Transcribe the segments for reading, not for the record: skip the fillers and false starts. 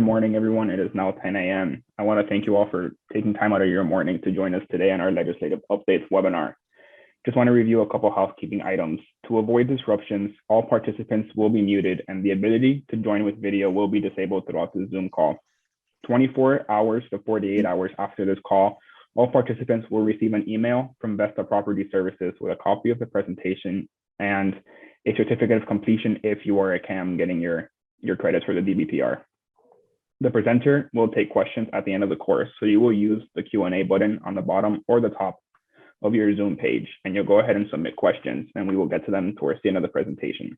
morning, everyone. It is now 10 a.m. I want to thank you all for taking time out of your morning to join us today on our Legislative Updates webinar. Just want to review a couple housekeeping items. To avoid disruptions, all participants will be muted and the ability to join with video will be disabled throughout the Zoom call. 24 hours to 48 hours after this call, all participants will receive an email from Vesta Property Services with a copy of the presentation and a certificate of completion if you are a CAM getting your credits for the DBPR. The presenter will take questions at the end of the course, so you will use the Q&A button on the bottom or the top of your Zoom page, and you'll go ahead and submit questions, and we will get to them towards the end of the presentation.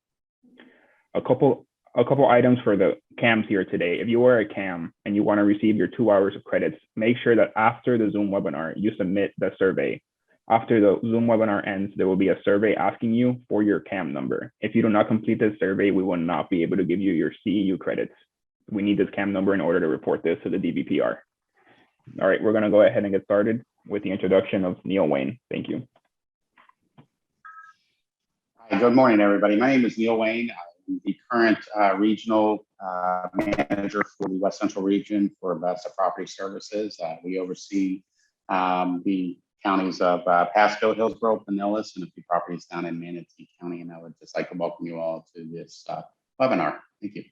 A couple items for the CAMs here today. If you are a CAM and you want to receive your 2 hours of credits, make sure that after the Zoom webinar, you submit the survey. After the Zoom webinar ends, there will be a survey asking you for your CAM number. If you do not complete this survey, we will not be able to give you your CEU credits. We need this CAM number in order to report this to the DBPR. All right, we're going to go ahead and get started with the introduction of Neil Wayne. Thank you. Hi, good morning, everybody. My name is Neil Wayne. I'm the current regional manager for the West Central region for Vesta Property Services. We oversee the counties of Pasco, Hillsborough, Pinellas, and a few properties down in Manatee County. And I would just like to welcome you all to this webinar. Thank you.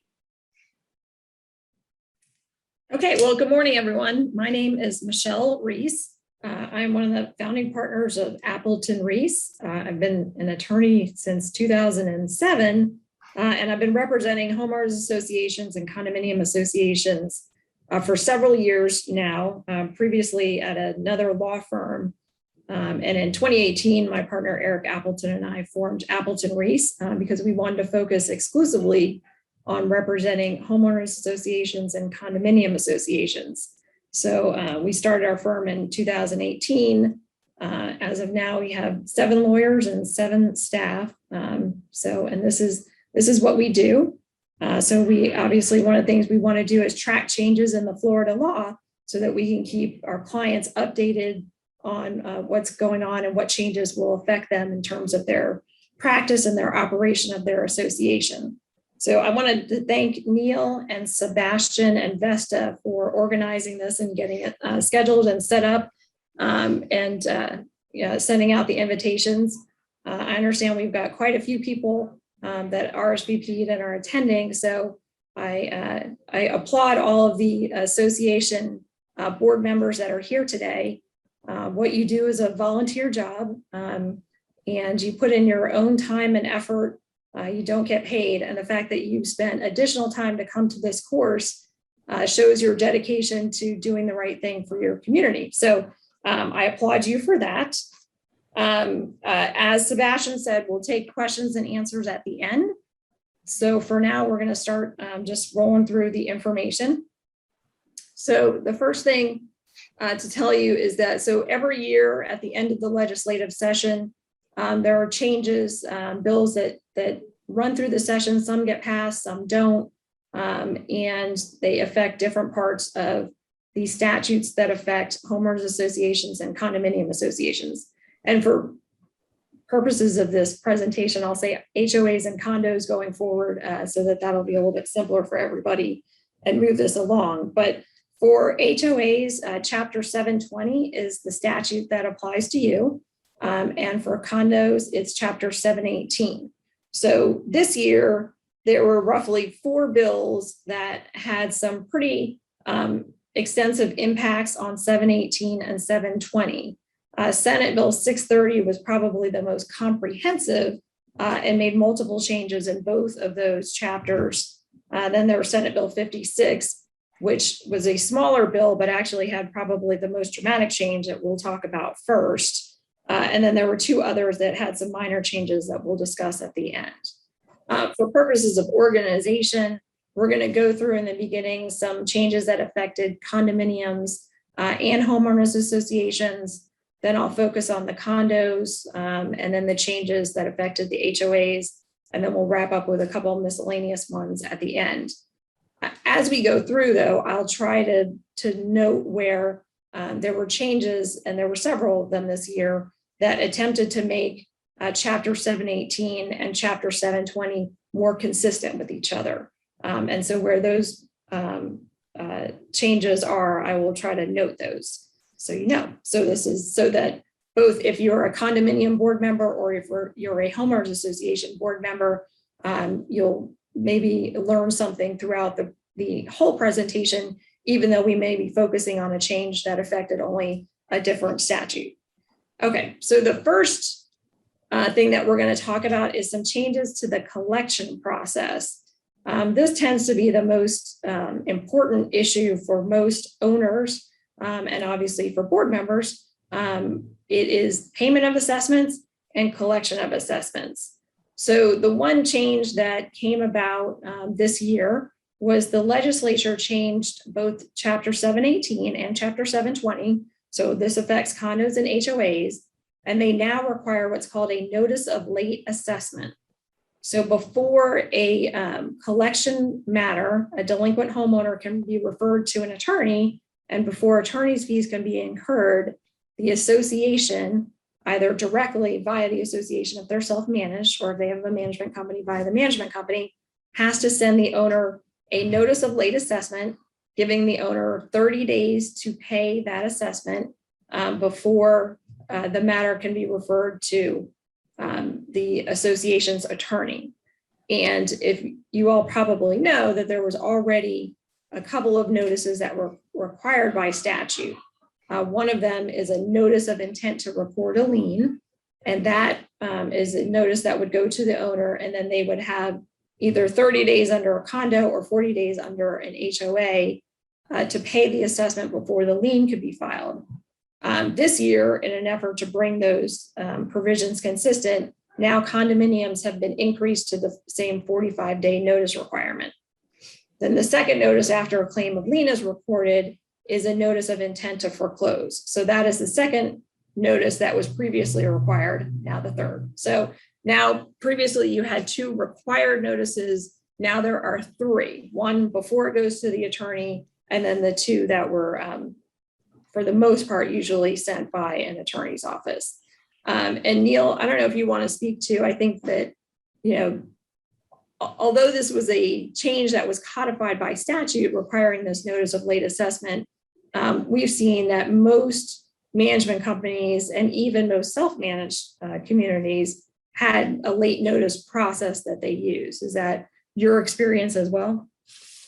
Okay, well, good morning, everyone. My name is Michelle Reese. I'm one of the founding partners of Appleton Reiss. I've been an attorney since 2007, and I've been representing homeowners associations and condominium associations for several years now, previously at another law firm. And in 2018, my partner Eric Appleton and I formed Appleton Reiss because we wanted to focus exclusively on representing homeowners associations and condominium associations. So we started our firm in 2018. As of now, we have 7 lawyers and 7 staff. And this is what we do. So we obviously, one of the things we want to do is track changes in the Florida law so that we can keep our clients updated on what's going on and what changes will affect them in terms of their practice and their operation of their association. So I wanted to thank Neil and Sebastian and Vesta for organizing this and getting it scheduled and set up and sending out the invitations. I understand we've got quite a few people that RSVP'd and are attending. So I applaud all of the association board members that are here today. What you do is a volunteer job and you put in your own time and effort. You don't get paid. And the fact that you've spent additional time to come to this course shows your dedication to doing the right thing for your community. So I applaud you for that. As Sebastian said, we'll take questions and answers at the end. So for now, we're going to start just rolling through the information. So the first thing to tell you is that, so every year at the end of the legislative session, there are changes, bills that run through the session. Some get passed, some don't, and they affect different parts of the statutes that affect homeowners associations and condominium associations. And for purposes of this presentation, I'll say HOAs and condos going forward so that that'll be a little bit simpler for everybody and move this along. But for HOAs, Chapter 720 is the statute that applies to you. And for condos, it's Chapter 718. So this year, there were roughly 4 bills that had some pretty extensive impacts on 718 and 720. Senate Bill 630 was probably the most comprehensive and made multiple changes in both of those chapters. Then there was Senate Bill 56, which was a smaller bill, but actually had probably the most dramatic change that we'll talk about first. And then there were 2 others that had some minor changes that we'll discuss at the end. For purposes of organization, we're going to go through in the beginning some changes that affected condominiums and homeowners associations. Then I'll focus on the condos and then the changes that affected the HOAs. And then we'll wrap up with a couple of miscellaneous ones at the end. As we go through, though, I'll try to note where there were changes, and there were several of them this year, that attempted to make Chapter 718 and Chapter 720 more consistent with each other. And so where those changes are, I will try to note those. So, so this is so that both if you're a condominium board member or if you're a homeowners association board member, you'll maybe learn something throughout the whole presentation, even though we may be focusing on a change that affected only a different statute. Okay, so the first thing that we're going to talk about is some changes to the collection process. This tends to be the most important issue for most owners and obviously for board members. It is payment of assessments and collection of assessments. So the one change that came about this year was the legislature changed both Chapter 718 and Chapter 720. So this affects condos and HOAs, and they now require what's called a notice of late assessment. So before a collection matter, a delinquent homeowner can be referred to an attorney, and before attorney's fees can be incurred, the association, either directly via the association if they're self-managed, or if they have a management company via the management company, has to send the owner a notice of late assessment, giving the owner 30 days to pay that assessment before the matter can be referred to the association's attorney. And if you all probably know that there was already a couple of notices that were required by statute. One of them is a notice of intent to report a lien, and that is a notice that would go to the owner, and then they would have either 30 days under a condo or 40 days under an HOA to pay the assessment before the lien could be filed. This year, in an effort to bring those provisions consistent, now condominiums have been increased to the same 45-day notice requirement. Then the second notice after a claim of lien is reported is a notice of intent to foreclose. So that is the second notice that was previously required, now the third. So now previously you had 2 required notices, now there are 3, one before it goes to the attorney, and then the 2 that were for the most part usually sent by an attorney's office. And Neil, I don't know if you want to speak to, I think that, although this was a change that was codified by statute requiring this notice of late assessment, we've seen that most management companies and even most self-managed communities had a late notice process that they use. Is that your experience as well?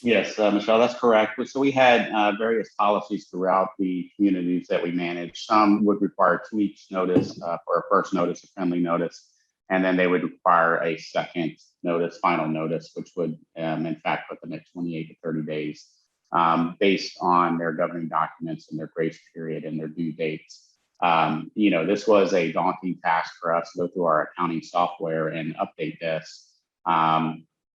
Yes, Michelle, that's correct. So we had various policies throughout the communities that we manage. Some would require 2 weeks notice for a first notice, a friendly notice, and then they would require a second notice, final notice, which would in fact put them at 28 to 30 days based on their governing documents and their grace period and their due dates. This was a daunting task for us to go through our accounting software and update this.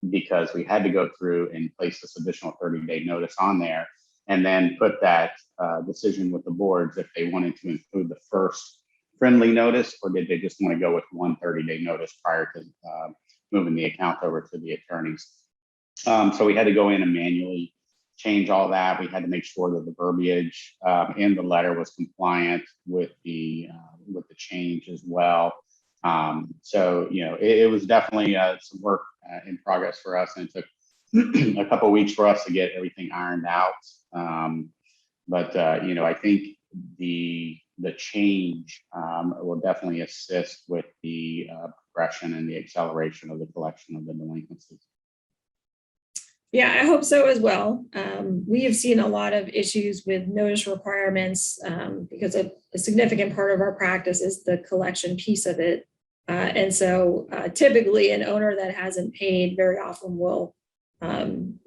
Because we had to go through and place this additional 30-day notice on there and then put that decision with the boards if they wanted to include the first friendly notice, or did they just want to go with one 30-day notice prior to moving the account over to the attorneys. So we had to go in and manually change all that. We had to make sure that the verbiage in the letter was compliant with the change as well. So, it was definitely some work in progress for us, and it took a couple of weeks for us to get everything ironed out. But I think the change will definitely assist with the progression and the acceleration of the collection of the delinquencies. Yeah, I hope so as well. We have seen a lot of issues with notice requirements because a significant part of our practice is the collection piece of it. And so typically an owner that hasn't paid very often will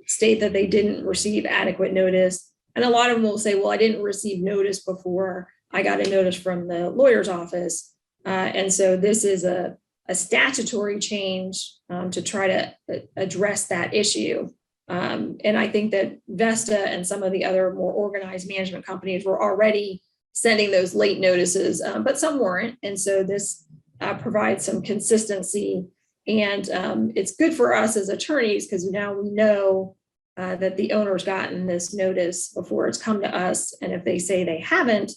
state that they didn't receive adequate notice. And a lot of them will say, well, I didn't receive notice before I got a notice from the lawyer's office. And so this is a statutory change to try to address that issue. And I think that Vesta and some of the other more organized management companies were already sending those late notices, but some weren't. And so this provides some consistency, and it's good for us as attorneys because now we know that the owner's gotten this notice before it's come to us. And if they say they haven't,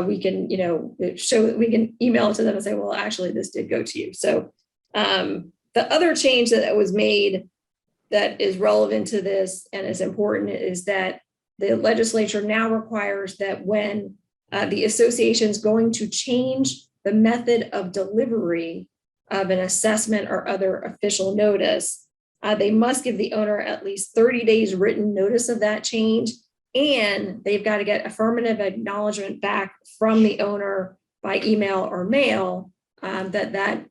we can, we can email it to them and say, well, actually, this did go to you. So the other change that was made that is relevant to this and is important is that the legislature now requires that when the association is going to change the method of delivery of an assessment or other official notice, they must give the owner at least 30 days written notice of that change, and they've got to get affirmative acknowledgement back from the owner by email or mail that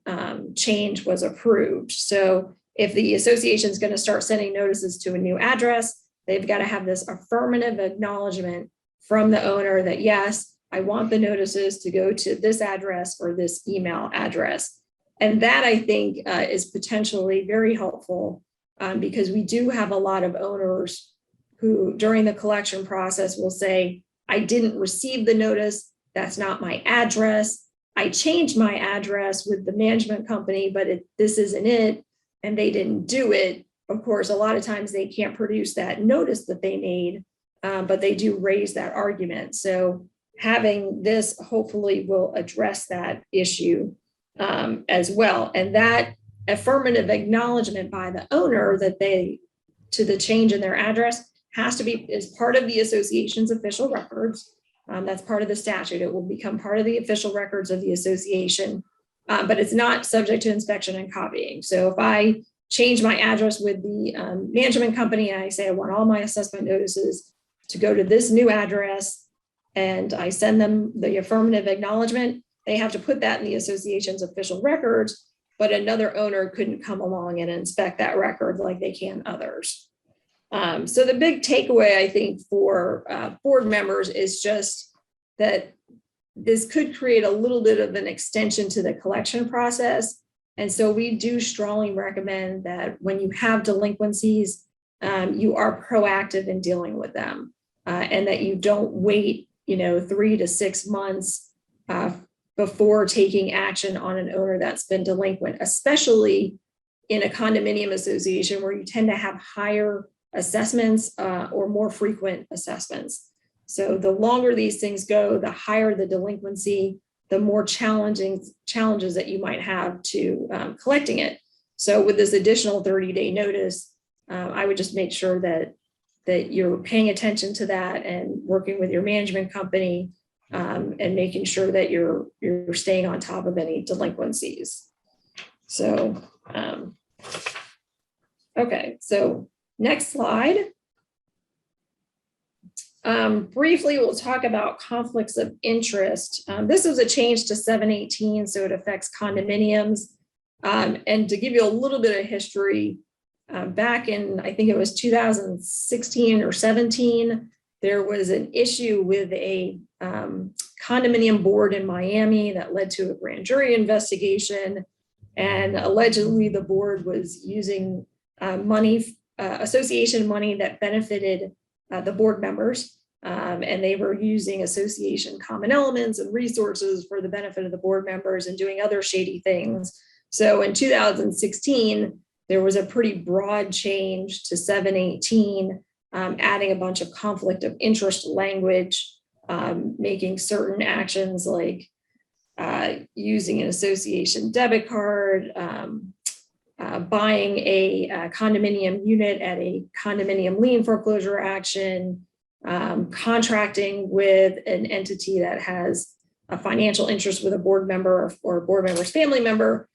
change was approved. So if the association is going to start sending notices to a new address, they've got to have this affirmative acknowledgement from the owner that, yes, I want the notices to go to this address or this email address. And that, I think, is potentially very helpful because we do have a lot of owners who during the collection process will say, I didn't receive the notice. That's not my address. I changed my address with the management company, but this isn't it. And they didn't do it. Of course, a lot of times they can't produce that notice that they made, but they do raise that argument. So having this hopefully will address that issue as well. And that affirmative acknowledgement by the owner that to the change in their address has to be as part of the association's official records. That's part of the statute. It will become part of the official records of the association, but it's not subject to inspection and copying. So if I change my address with the management company and I say I want all my assessment notices to go to this new address and I send them the affirmative acknowledgement, they have to put that in the association's official records, but another owner couldn't come along and inspect that record like they can others. So the big takeaway, I think, for board members is just that this could create a little bit of an extension to the collection process. And so we do strongly recommend that when you have delinquencies, you are proactive in dealing with them and that you don't wait, 3 to 6 months before taking action on an owner that's been delinquent, especially in a condominium association where you tend to have higher assessments or more frequent assessments. So the longer these things go, the higher the delinquency, the more challenges that you might have to collecting it. So with this additional 30-day notice, I would just make sure that you're paying attention to that and working with your management company and making sure that you're staying on top of any delinquencies. So, okay, so next slide. Briefly, we'll talk about conflicts of interest. This was a change to 718, so it affects condominiums. And to give you a little bit of history, back in, I think it was 2016 or 17, there was an issue with a condominium board in Miami that led to a grand jury investigation. And allegedly the board was using association money that benefited the board members. And they were using association common elements and resources for the benefit of the board members and doing other shady things. So in 2016, there was a pretty broad change to 718, adding a bunch of conflict of interest language, making certain actions like using an association debit card, buying a condominium unit at a condominium lien foreclosure action, contracting with an entity that has a financial interest with a board member or a board member's family member,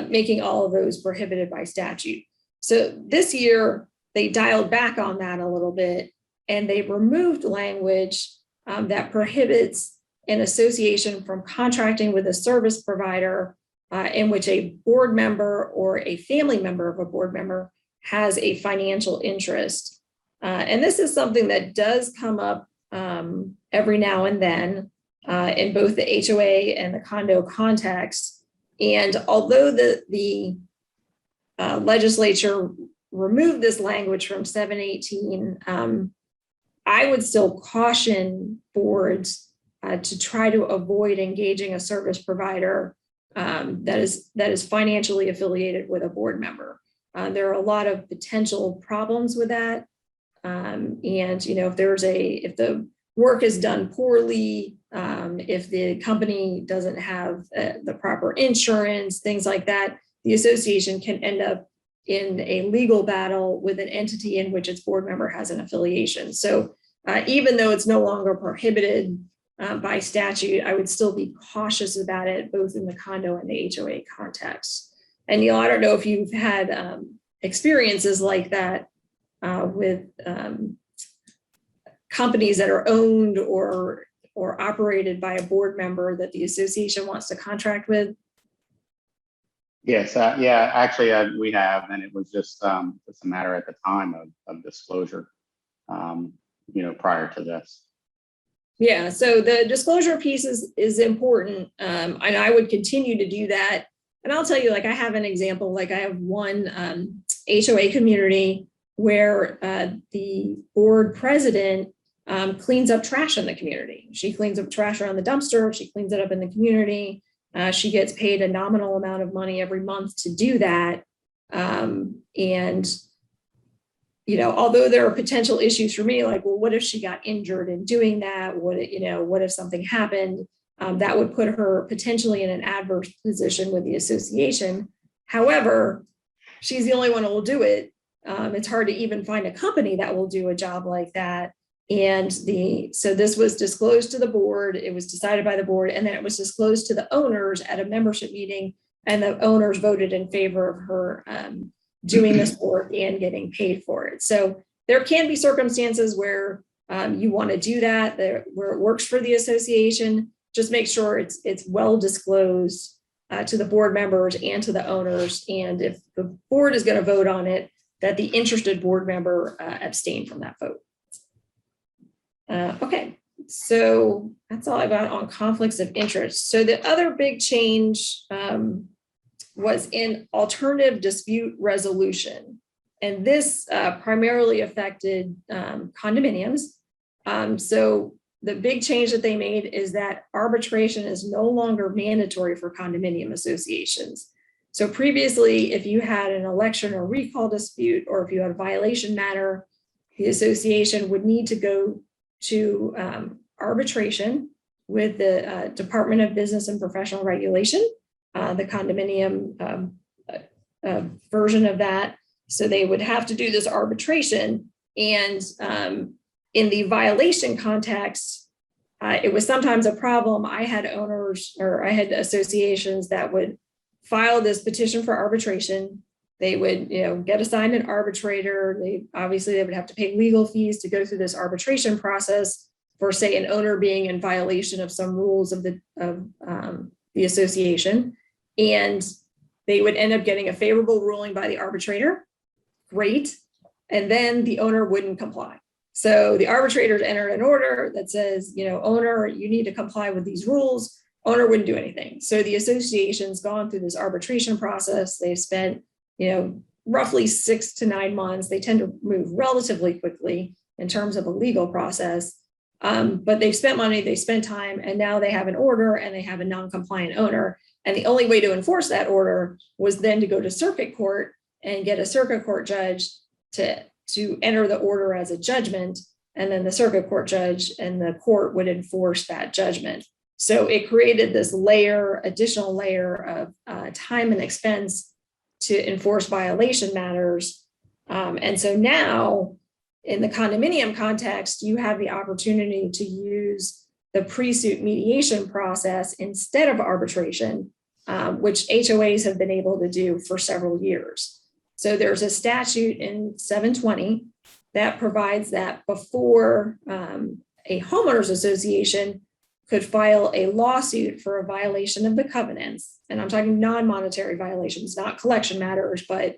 making all of those prohibited by statute. So this year, they dialed back on that a little bit, and they removed language that prohibits an association from contracting with a service provider in which a board member or a family member of a board member has a financial interest. And this is something that does come up every now and then in both the HOA and the condo context. And although the legislature removed this language from 718, I would still caution boards to try to avoid engaging a service provider that is financially affiliated with a board member. There are a lot of potential problems with that. And if the work is done poorly, if the company doesn't have the proper insurance, things like that, the association can end up in a legal battle with an entity in which its board member has an affiliation. So even though it's no longer prohibited by statute, I would still be cautious about it, both in the condo and the HOA context. And Neil, I don't know if you've had experiences like that with companies that are owned or operated by a board member that the association wants to contract with. Yes, yeah, actually, we have, and it was just a matter at the time of disclosure, prior to this. Yeah, so the disclosure piece is important, and I would continue to do that. And I'll tell you, like, I have an example, like I have one HOA community where the board president cleans up trash in the community. She cleans up trash around the dumpster, she cleans it up in the community. She gets paid a nominal amount of money every month to do that. And, although there are potential issues for me, like, well, what if she got injured in doing that? What if something happened? That would put her potentially in an adverse position with the association. However, she's the only one who will do it. It's hard to even find a company that will do a job like that. And so this was disclosed to the board, it was decided by the board, and then it was disclosed to the owners at a membership meeting, and the owners voted in favor of her doing this work and getting paid for it. So there can be circumstances where you want to do that, where it works for the association. Just make sure it's well disclosed to the board members and to the owners. And if the board is going to vote on it, that the interested board member abstain from that vote. Okay, so that's all I got on conflicts of interest. So the other big change was in alternative dispute resolution. And this primarily affected condominiums. So the big change that they made is that arbitration is no longer mandatory for condominium associations. So previously, if you had an election or recall dispute, or if you had a violation matter, the association would need to go to arbitration with the Department of Business and Professional Regulation, the condominium version of that. So they would have to do this arbitration. And in the violation context, it was sometimes a problem. I had owners, or I had associations that would file this petition for arbitration. They would, get assigned an arbitrator. They would have to pay legal fees to go through this arbitration process for, say, an owner being in violation of some rules of the association. And they would end up getting a favorable ruling by the arbitrator. Great. And then the owner wouldn't comply. So the arbitrators entered an order that says, owner, you need to comply with these rules. Owner wouldn't do anything. So the association's gone through this arbitration process. They've spent roughly 6 to 9 months. They tend to move relatively quickly in terms of a legal process, but they've spent money, they spent time, and now they have an order and they have a non-compliant owner. And the only way to enforce that order was then to go to circuit court and get a circuit court judge to enter the order as a judgment. And then the circuit court judge and the court would enforce that judgment. So it created this additional layer of time and expense to enforce violation matters. And so now in the condominium context, you have the opportunity to use the pre-suit mediation process instead of arbitration, which HOAs have been able to do for several years. So there's a statute in 720 that provides that before a homeowners association could file a lawsuit for a violation of the covenants, and I'm talking non-monetary violations, not collection matters, but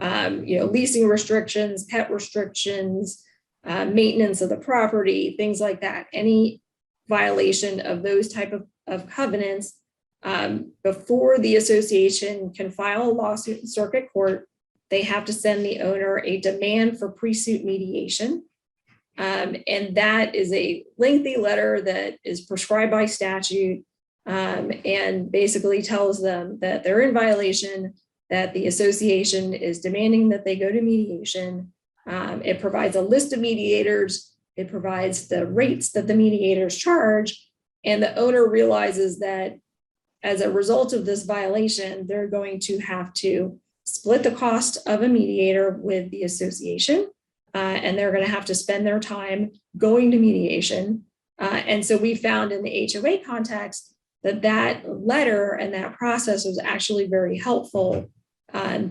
leasing restrictions, pet restrictions, maintenance of the property, things like that. Any violation of those type of covenants, before the association can file a lawsuit in circuit court, they have to send the owner a demand for pre-suit mediation. And that is a lengthy letter that is prescribed by statute, and basically tells them that they're in violation, that the association is demanding that they go to mediation. It provides a list of mediators. It provides the rates that the mediators charge. And the owner realizes that as a result of this violation, they're going to have to split the cost of a mediator with the association. and they're going to have to spend their time going to mediation. And so we found in the HOA context that letter and that process was actually very helpful,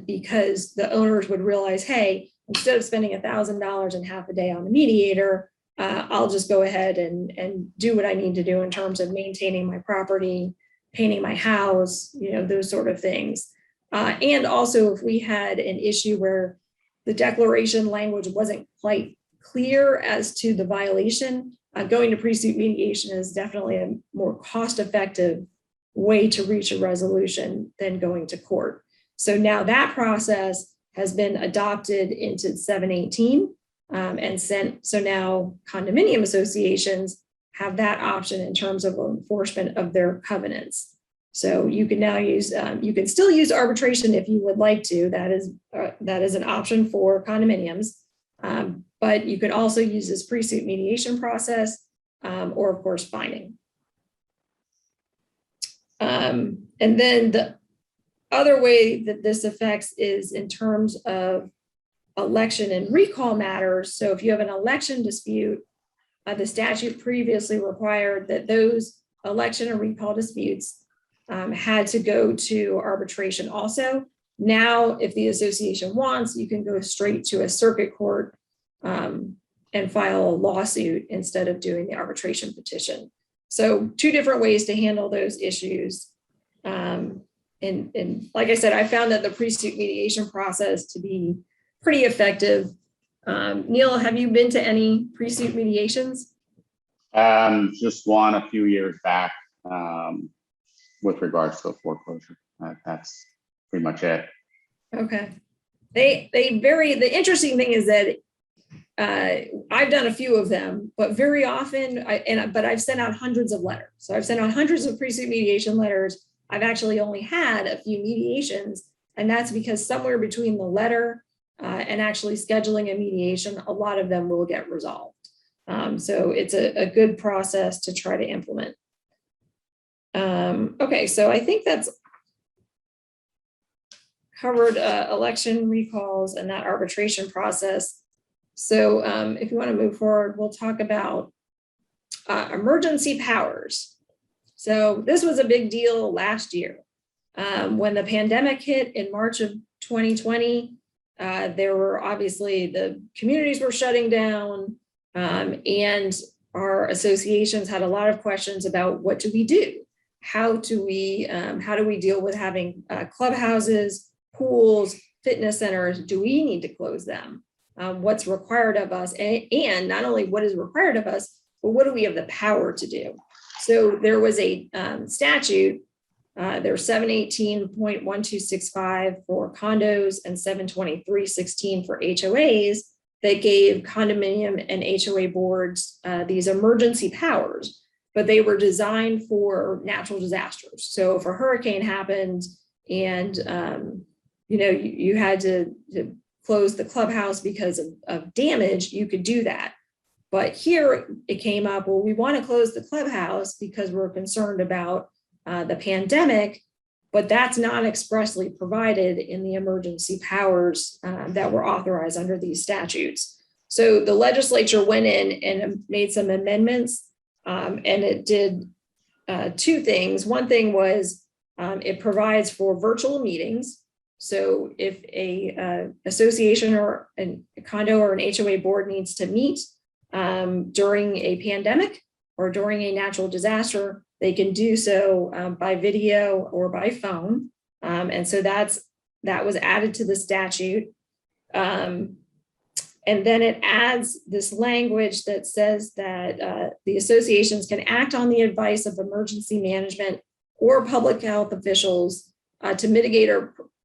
because the owners would realize, hey, instead of spending $1,000 and half a day on the mediator, I'll just go ahead and do what I need to do in terms of maintaining my property, painting my house, those sort of things. And also, if we had an issue where the declaration language wasn't quite clear as to the violation, going to pre-suit mediation is definitely a more cost-effective way to reach a resolution than going to court. So now that process has been adopted into 718 and sent. So now condominium associations have that option in terms of enforcement of their covenants. So you can now use, you can still use arbitration if you would like to. That is an option for condominiums. But you can also use this pre-suit mediation process, or of course fining. And then the other way that this affects is in terms of election and recall matters. So if you have an election dispute, the statute previously required that those election and recall disputes had to go to arbitration also. Now, if the association wants, you can go straight to a circuit court and file a lawsuit instead of doing the arbitration petition. So two different ways to handle those issues. And like I said, I found that the pre-suit mediation process to be pretty effective. Neil, have you been to any pre-suit mediations? Just one a few years back with regards to a foreclosure. That's pretty much it. Okay. They vary. The interesting thing is that I've done a few of them, but very often, but I've sent out hundreds of letters. So I've sent out hundreds of pre-suit mediation letters. I've actually only had a few mediations, and that's because somewhere between the letter and actually scheduling a mediation, a lot of them will get resolved. So it's a good process to try to implement. Okay, so I think that's covered election recalls and that arbitration process. So if you want to move forward, we'll talk about emergency powers. So this was a big deal last year. When the pandemic hit in March of 2020, there were obviously the communities were shutting down, and our associations had a lot of questions about what do we do? How do we deal with having clubhouses, pools, fitness centers? Do we need to close them? What's required of us? And not only what is required of us, but what do we have the power to do? So there was a statute, there's 718.1265 for condos and 723.16 for HOAs that gave condominium and HOA boards these emergency powers, but they were designed for natural disasters. So if a hurricane happened and you had to close the clubhouse because of damage, you could do that. But here it came up, well, we want to close the clubhouse because we're concerned about the pandemic, but that's not expressly provided in the emergency powers that were authorized under these statutes. So the legislature went in and made some amendments, and it did two things. One thing was it provides for virtual meetings. So if a association or a condo or an HOA board needs to meet during a pandemic or during a natural disaster, they can do so by video or by phone. And so that was added to the statute. And then it adds this language that says that the associations can act on the advice of emergency management or public health officials to mitigate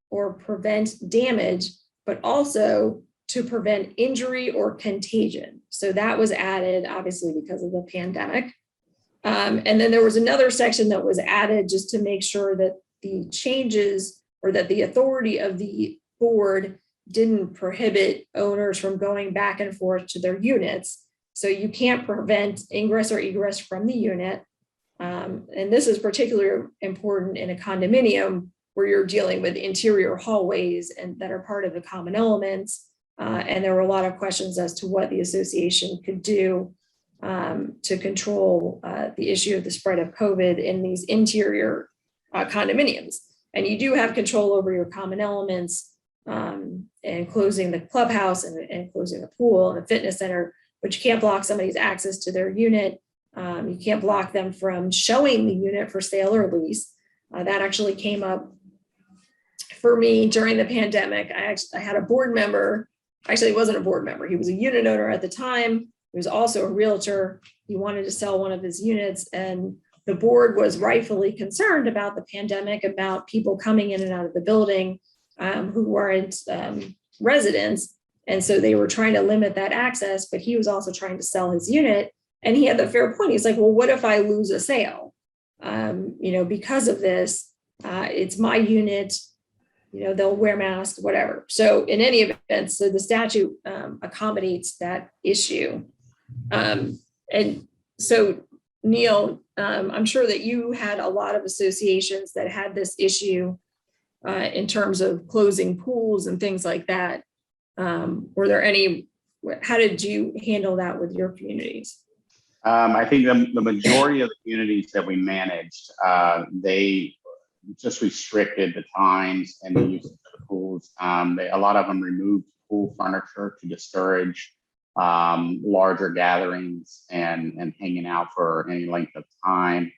or prevent damage, but also to prevent injury or contagion. So that was added, obviously, because of the pandemic. And then there was another section that was added just to make sure that the changes or that the authority of the board didn't prohibit owners from going back and forth to their units. So you can't prevent ingress or egress from the unit. And this is particularly important in a condominium where you're dealing with interior hallways and that are part of the common elements. And there were a lot of questions as to what the association could do to control the issue of the spread of COVID in these interior condominiums. And you do have control over your common elements and closing the clubhouse and closing the pool and the fitness center, but you can't block somebody's access to their unit. You can't block them from showing the unit for sale or lease. That actually came up for me during the pandemic. I had a board member, actually he wasn't a board member, he was a unit owner at the time. He was also a realtor. He wanted to sell one of his units, and the board was rightfully concerned about the pandemic, about people coming in and out of the building who weren't residents. And so they were trying to limit that access, but he was also trying to sell his unit. And he had the fair point. He's like, well, what if I lose a sale? Because of this, it's my unit, they'll wear masks, whatever. So in any event, so the statute accommodates that issue. And so Neil, I'm sure that you had a lot of associations that had this issue in terms of closing pools and things like that. Were there any, how did you handle that with your communities? I think the majority of the communities that we managed, they just restricted the times and the use of the pools. A lot of them removed pool furniture to discourage larger gatherings and hanging out for any length of time.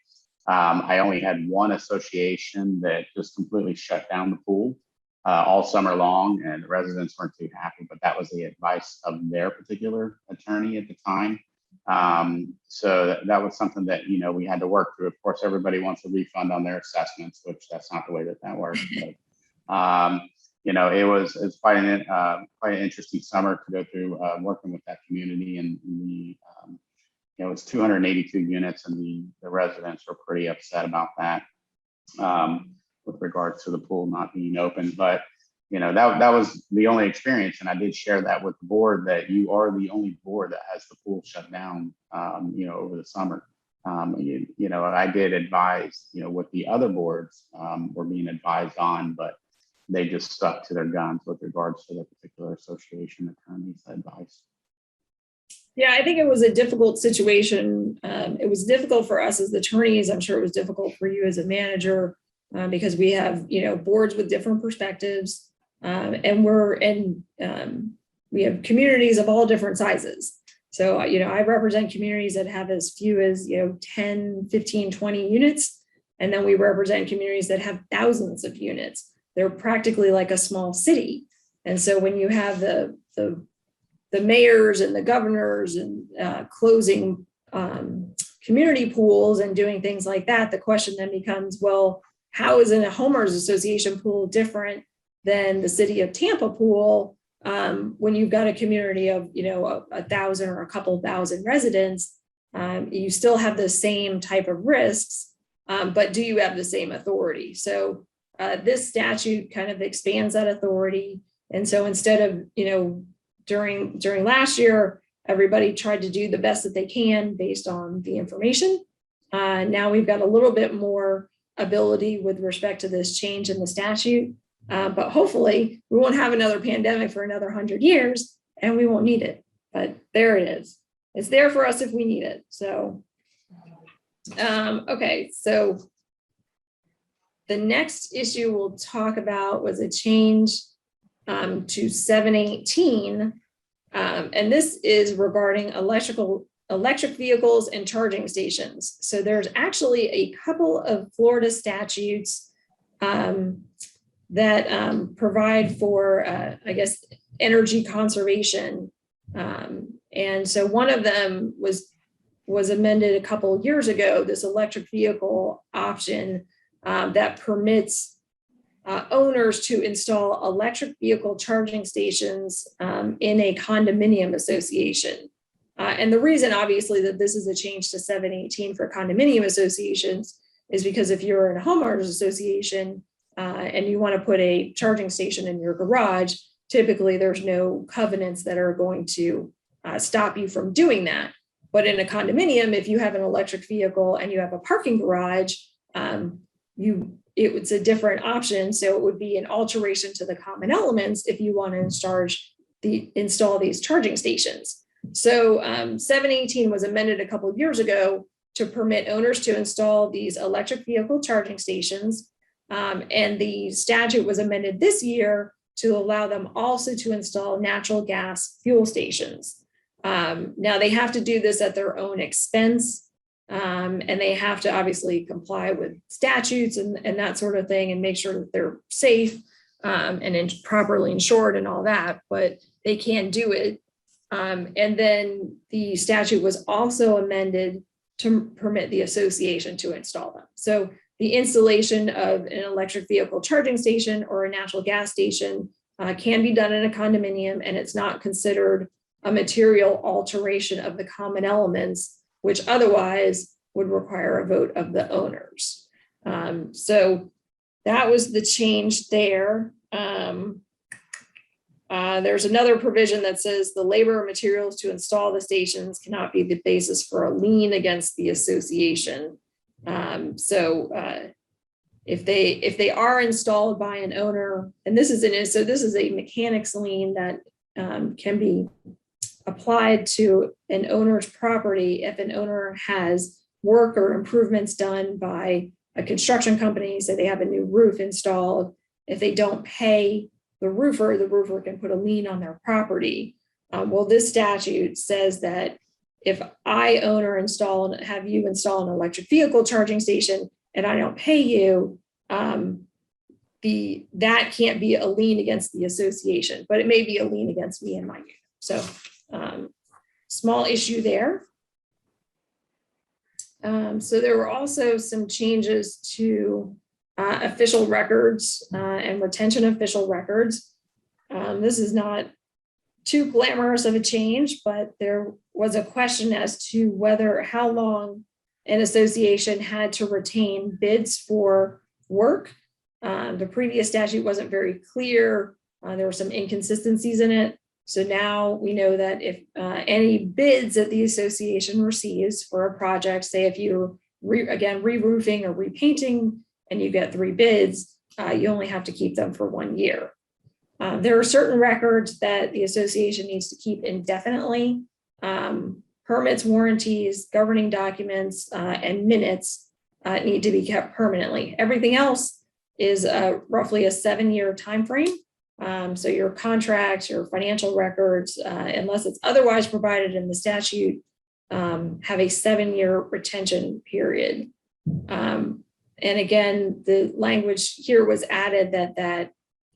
I only had one association that just completely shut down the pool all summer long, and the residents weren't too happy, but that was the advice of their particular attorney at the time. So that was something that, we had to work through. Of course, everybody wants a refund on their assessments, which that's not the way that works. But, it was quite an interesting summer to go through working with that community, and it was 282 units, and the residents were pretty upset about that with regards to the pool not being open. But that was the only experience, and I did share that with the board, that you are the only board that has the pool shut down over the summer. I did advise what the other boards were being advised on, but they just stuck to their guns with regards to the particular association attorney's advice. Yeah, I think it was a difficult situation. It was difficult for us as attorneys. I'm sure it was difficult for you as a manager because we have, boards with different perspectives, and we have communities of all different sizes. So, I represent communities that have as few as, 10, 15, 20 units. And then we represent communities that have thousands of units. They're practically like a small city. And so when you have the mayors and the governors and closing community pools and doing things like that, the question then becomes, well, how is a homeowners association pool different than the city of Tampa pool when you've got a community of 1,000 or a couple thousand residents? You still have the same type of risks, but do you have the same authority? So this statute kind of expands that authority. And so instead of, during last year, everybody tried to do the best that they can based on the information. Now we've got a little bit more ability with respect to this change in the statute, but hopefully we won't have another pandemic for another 100 years and we won't need it. But there it is. It's there for us if we need it. So, okay, so the next issue we'll talk about was a change to 718. And this is regarding electric vehicles and charging stations. So there's actually a couple of Florida statutes that provide for, energy conservation. And so one of them was amended a couple of years ago, this electric vehicle option that permits owners to install electric vehicle charging stations in a condominium association. And the reason, obviously, that this is a change to 718 for condominium associations is because if you're in a homeowners association and you want to put a charging station in your garage, typically there's no covenants that are going to stop you from doing that. But in a condominium, if you have an electric vehicle and you have a parking garage, it's a different option. So it would be an alteration to the common elements if you want to install these charging stations. So 718 was amended a couple of years ago to permit owners to install these electric vehicle charging stations. And the statute was amended this year to allow them also to install natural gas fuel stations. Now they have to do this at their own expense, and they have to obviously comply with statutes and that sort of thing and make sure that they're safe and properly insured and all that, but they can do it. And then the statute was also amended to permit the association to install them. So the installation of an electric vehicle charging station or a natural gas station can be done in a condominium, and it's not considered a material alteration of the common elements, which otherwise would require a vote of the owners. So that was the change there. There's another provision that says the labor and materials to install the stations cannot be the basis for a lien against the association. If they are installed by an owner, and this is a mechanics lien that can be applied to an owner's property if an owner has work or improvements done by a construction company, say they have a new roof installed. If they don't pay the roofer can put a lien on their property. Well, this statute says that if I owner have you install an electric vehicle charging station and I don't pay you, that can't be a lien against the association, but it may be a lien against me and my unit. So small issue there. So there were also some changes to official records and retention of official records. This is not too glamorous of a change, but there was a question as to how long an association had to retain bids for work. The previous statute wasn't very clear. There were some inconsistencies in it. So now we know that if any bids that the association receives for a project, say if you're re-roofing or repainting and you get 3 bids, you only have to keep them for 1 year. There are certain records that the association needs to keep indefinitely. Permits, warranties, governing documents, and minutes need to be kept permanently. Everything else is roughly a 7-year time frame. So your contracts, your financial records, unless it's otherwise provided in the statute, have a 7-year retention period. And again, the language here was added that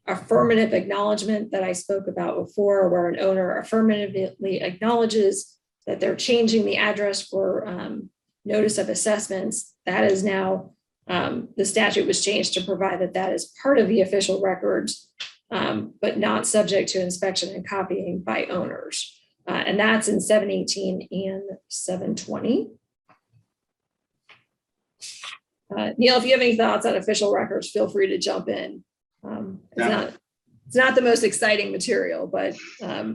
affirmative acknowledgement that I spoke about before, where an owner affirmatively acknowledges that they're changing the address for notice of assessments. That is now, the statute was changed to provide that is part of the official records, but not subject to inspection and copying by owners. And that's in 718 and 720. Neil, if you have any thoughts on official records, feel free to jump in. It's not the most exciting material, but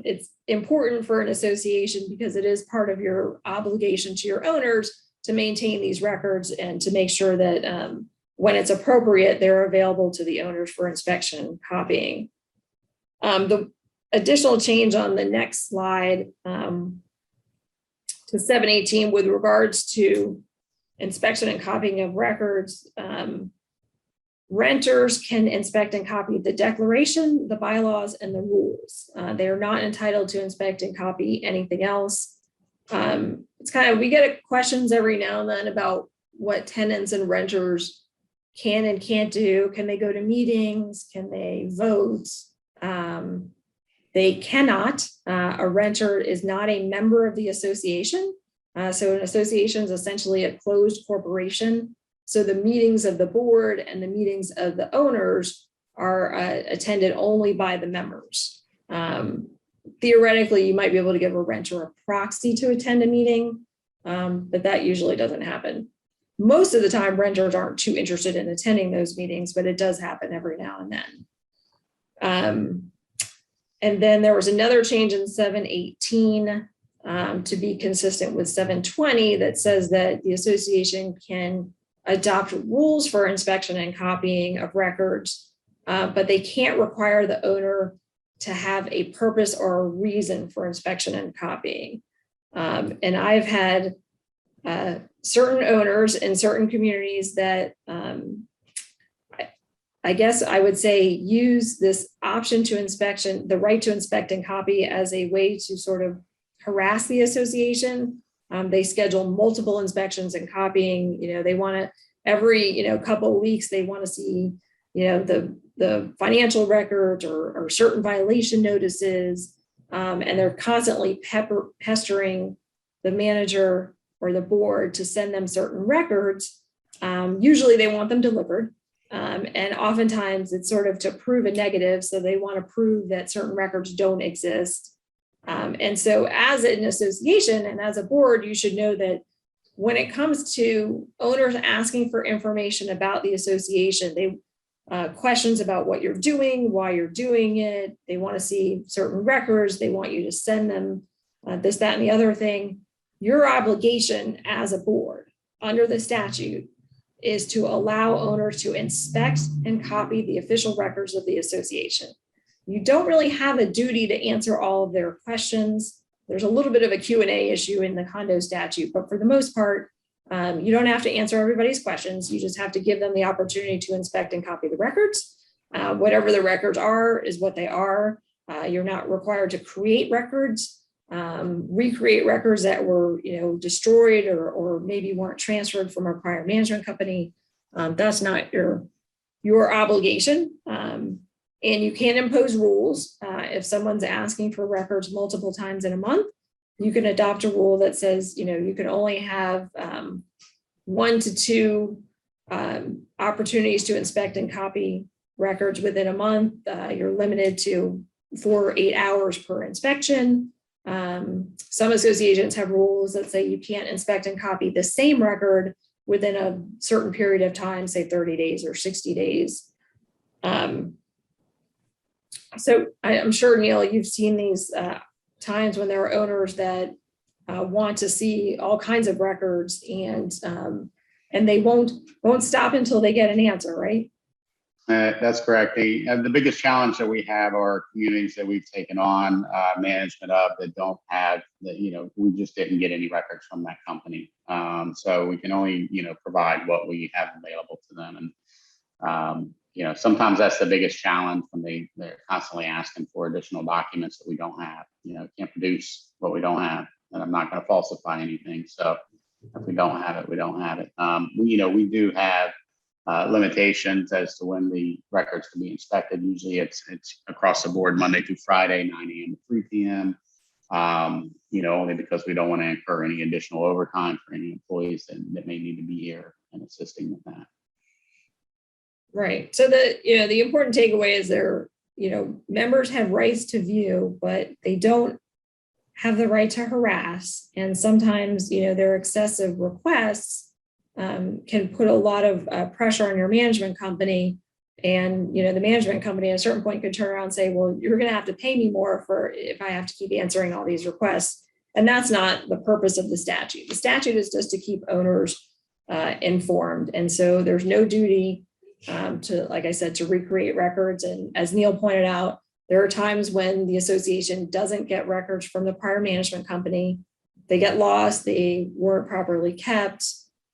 it's important for an association because it is part of your obligation to your owners to maintain these records and to make sure that when it's appropriate, they're available to the owners for inspection and copying. The additional change on the next slide to 718 with regards to inspection and copying of records, renters can inspect and copy the declaration, the bylaws, and the rules. They are not entitled to inspect and copy anything else. We get questions every now and then about what tenants and renters can and can't do. Can they go to meetings? Can they vote? They cannot. A renter is not a member of the association. So an association is essentially a closed corporation. So the meetings of the board and the meetings of the owners are attended only by the members. Theoretically, you might be able to give a renter a proxy to attend a meeting, but that usually doesn't happen. Most of the time, renters aren't too interested in attending those meetings, but it does happen every now and then. And then there was another change in 718 to be consistent with 720 that says that the association can adopt rules for inspection and copying of records, but they can't require the owner to have a purpose or a reason for inspection and copying. And I've had certain owners in certain communities that I guess I would say use this option to inspection, the right to inspect and copy, as a way to sort of harass the association. They schedule multiple inspections and copying. They want to every couple of weeks, they want to see the financial records or certain violation notices, and they're constantly pestering the manager or the board to send them certain records. Usually they want them delivered. And oftentimes it's sort of to prove a negative. So they want to prove that certain records don't exist. And so as an association and as a board, you should know that when it comes to owners asking for information about the association, they questions about what you're doing, why you're doing it. They want to see certain records. They want you to send them this, that, and the other thing. Your obligation as a board under the statute is to allow owners to inspect and copy the official records of the association. You don't really have a duty to answer all of their questions. There's a little bit of a Q&A issue in the condo statute, but for the most part, you don't have to answer everybody's questions. You just have to give them the opportunity to inspect and copy the records. Whatever the records are is what they are. You're not required to create records, recreate records that were destroyed or maybe weren't transferred from a prior management company. That's not your obligation. And you can impose rules. If someone's asking for records multiple times in a month, you can adopt a rule that says, you can only have 1 to 2 opportunities to inspect and copy records within a month. You're limited to 4 or 8 hours per inspection. Some associations have rules that say you can't inspect and copy the same record within a certain period of time, say 30 days or 60 days. So I'm sure, Neil, you've seen these times when there are owners that want to see all kinds of records, and they won't stop until they get an answer, right? That's correct. The biggest challenge that we have are communities that we've taken on management of that don't have we just didn't get any records from that company. So we can only, provide what we have available to them. And, sometimes that's the biggest challenge when they're constantly asking for additional documents that we don't have. Can't produce what we don't have, and I'm not going to falsify anything. So if we don't have it, we don't have it. We do have limitations as to when the records can be inspected. Usually it's across the board, Monday through Friday, 9 a.m. to 3 p.m. Only because we don't want to incur any additional overtime for any employees that may need to be here and assisting with that. Right. So the important takeaway is members have rights to view, but they don't have the right to harass. And sometimes, their excessive requests can put a lot of pressure on your management company. And, the management company at a certain point could turn around and say, well, you're going to have to pay me more if I have to keep answering all these requests. And that's not the purpose of the statute. The statute is just to keep owners informed. And so there's no duty to, like I said, to recreate records. And as Neil pointed out, there are times when the association doesn't get records from the prior management company. They get lost, they weren't properly kept.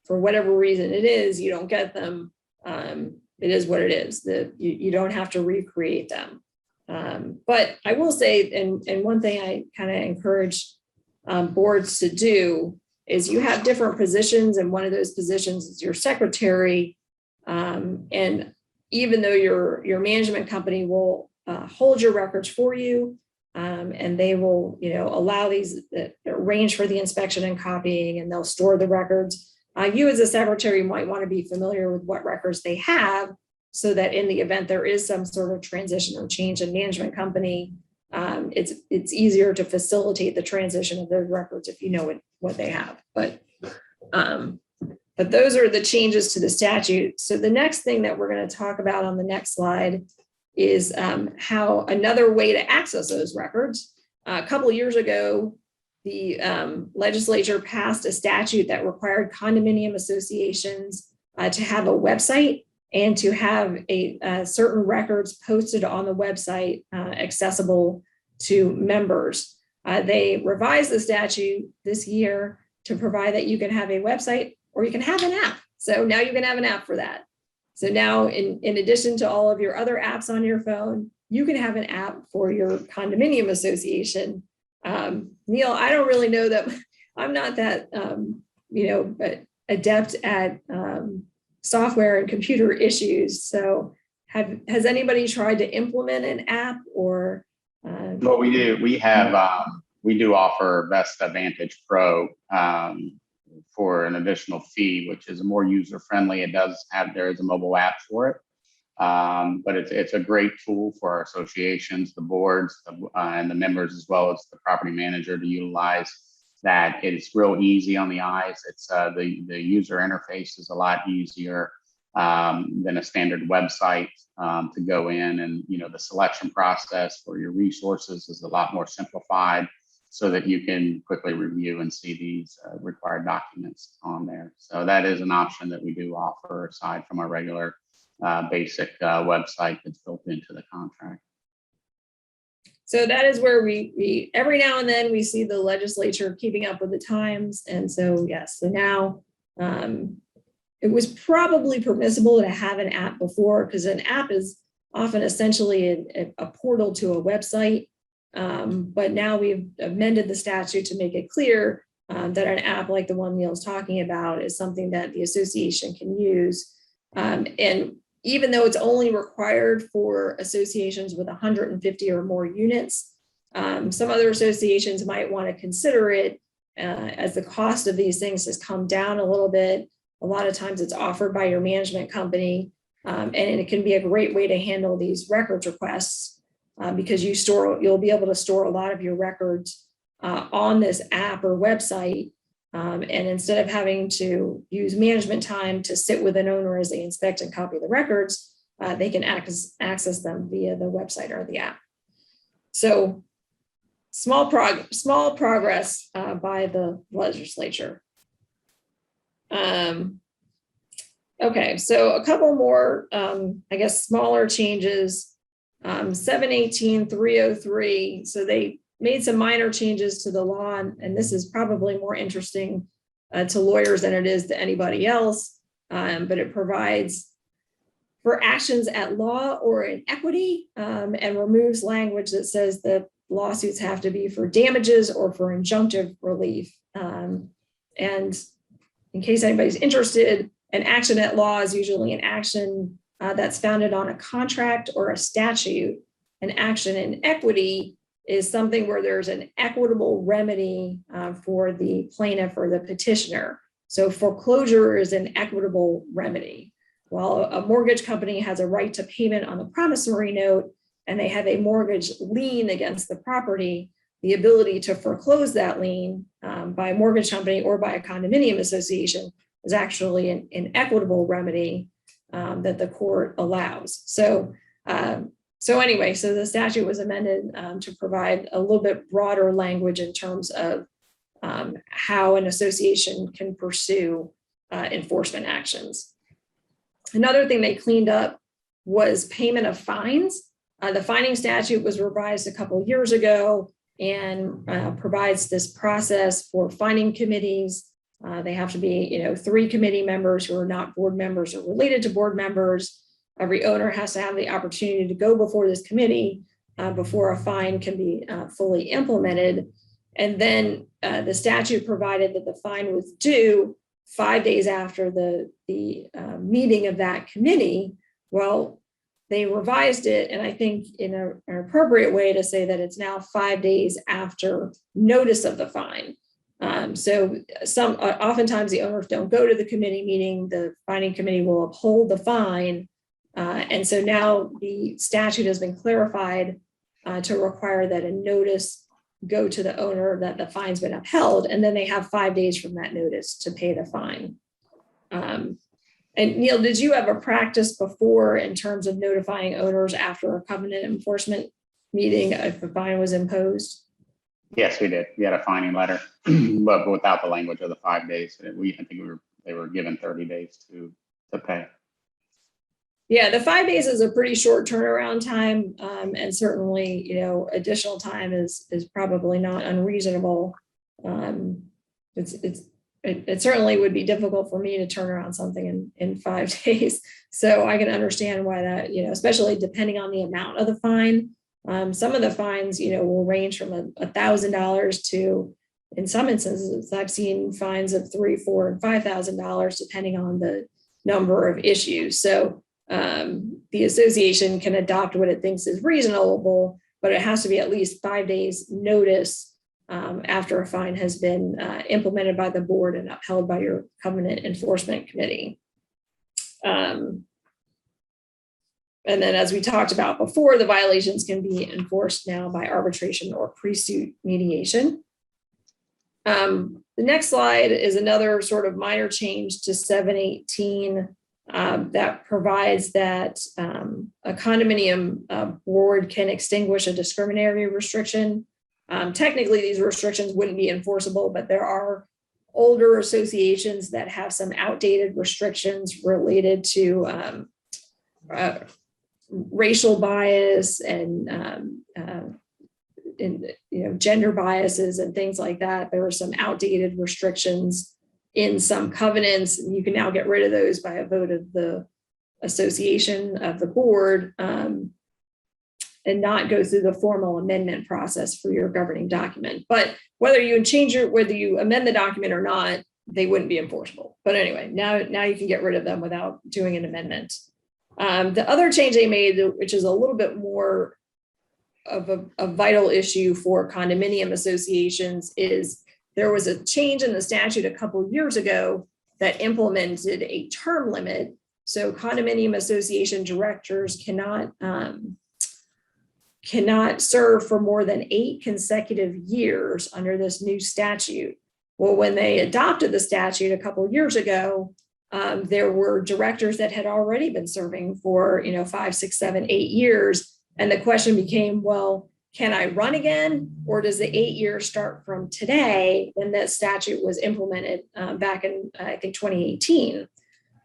For whatever reason it is, you don't get them. It is what it is. You don't have to recreate them. But I will say, and one thing I kind of encourage boards to do is you have different positions, and one of those positions is your secretary. And even though your management company will hold your records for you, and they will, allow these arrange for the inspection and copying, and they'll store the records. You as a secretary might want to be familiar with what records they have, so that in the event there is some sort of transition or change in management company, it's easier to facilitate the transition of those records if you know what they have. But those are the changes to the statute. So the next thing that we're going to talk about on the next slide is how another way to access those records. A couple of years ago, the legislature passed a statute that required condominium associations to have a website and to have certain records posted on the website accessible to members. They revised the statute this year to provide that you can have a website or you can have an app. So now you can have an app for that. So now in addition to all of your other apps on your phone, you can have an app for your condominium association. Neil, I don't really know that, I'm not that, adept at software and computer issues. So has anybody tried to implement an app or? Well, we do. We do offer Vesta Vantage Pro for an additional fee, which is more user friendly. There is a mobile app for it, but it's a great tool for our associations, the boards, and the members, as well as the property manager to utilize. That it's real easy on the eyes. It's the user interface is a lot easier than a standard website to go in, and the selection process for your resources is a lot more simplified, so that you can quickly review and see these required documents on there. So that is an option that we do offer aside from our regular basic website that's built into the contract. So that is where we every now and then we see the legislature keeping up with the times. And so, yes, so now it was probably permissible to have an app before, because an app is often essentially a portal to a website. But now we've amended the statute to make it clear that an app like the one Neil's talking about is something that the association can use. And even though it's only required for associations with 150 or more units, some other associations might want to consider it as the cost of these things has come down a little bit. A lot of times it's offered by your management company, and it can be a great way to handle these records requests because you'll be able to store a lot of your records on this app or website. And instead of having to use management time to sit with an owner as they inspect and copy the records, they can access them via the website or the app. So small progress by the legislature. Okay, so a couple more, I guess, smaller changes. 718-303. So they made some minor changes to the law, and this is probably more interesting to lawyers than it is to anybody else, but it provides for actions at law or in equity, and removes language that says that lawsuits have to be for damages or for injunctive relief. And in case anybody's interested, an action at law is usually an action that's founded on a contract or a statute. An action in equity is something where there's an equitable remedy for the plaintiff or the petitioner. So foreclosure is an equitable remedy. While a mortgage company has a right to payment on the promissory note and they have a mortgage lien against the property, the ability to foreclose that lien by a mortgage company or by a condominium association is actually an equitable remedy that the court allows. So anyway, so the statute was amended to provide a little bit broader language in terms of how an association can pursue enforcement actions. Another thing they cleaned up was payment of fines. The fining statute was revised a couple of years ago and provides this process for fining committees. They have to be, 3 committee members who are not board members or related to board members. Every owner has to have the opportunity to go before this committee before a fine can be fully implemented. And then the statute provided that the fine was due 5 days after the meeting of that committee. Well, they revised it, and I think in an appropriate way to say that it's now 5 days after notice of the fine. So oftentimes the owners don't go to the committee meeting. The fining committee will uphold the fine. And so now the statute has been clarified to require that a notice go to the owner that the fine's been upheld, and then they have 5 days from that notice to pay the fine. And Neil, did you have a practice before in terms of notifying owners after a covenant enforcement meeting if a fine was imposed? Yes, we did. We had a fining letter, but without the language of the 5 days. I think they were given 30 days to pay. Yeah, the 5 days is a pretty short turnaround time, and certainly, additional time is probably not unreasonable. It certainly would be difficult for me to turn around something in 5 days. So I can understand why that, especially depending on the amount of the fine. Some of the fines, will range from $1,000 to, in some instances, I've seen fines of $3,000, $4,000, and $5,000 depending on the number of issues. So the association can adopt what it thinks is reasonable, but it has to be at least 5 days notice after a fine has been implemented by the board and upheld by your covenant enforcement committee. And then, as we talked about before, the violations can be enforced now by arbitration or pre-suit mediation. The next slide is another sort of minor change to 718 that provides that a condominium board can extinguish a discriminatory restriction. Technically, these restrictions wouldn't be enforceable, but there are older associations that have some outdated restrictions related to racial bias and gender biases and things like that. There are some outdated restrictions in some covenants. You can now get rid of those by a vote of the association of the board, and not go through the formal amendment process for your governing document. But whether you amend the document or not, they wouldn't be enforceable. But anyway, now you can get rid of them without doing an amendment. The other change they made, which is a little bit more of a vital issue for condominium associations, is there was a change in the statute a couple of years ago that implemented a term limit. So condominium association directors cannot serve for more than 8 consecutive years under this new statute. Well, when they adopted the statute a couple of years ago, there were directors that had already been serving for 5, 6, 7, 8 years. And the question became, well, can I run again? Or does the 8 years start from today when that statute was implemented back in, I think, 2018?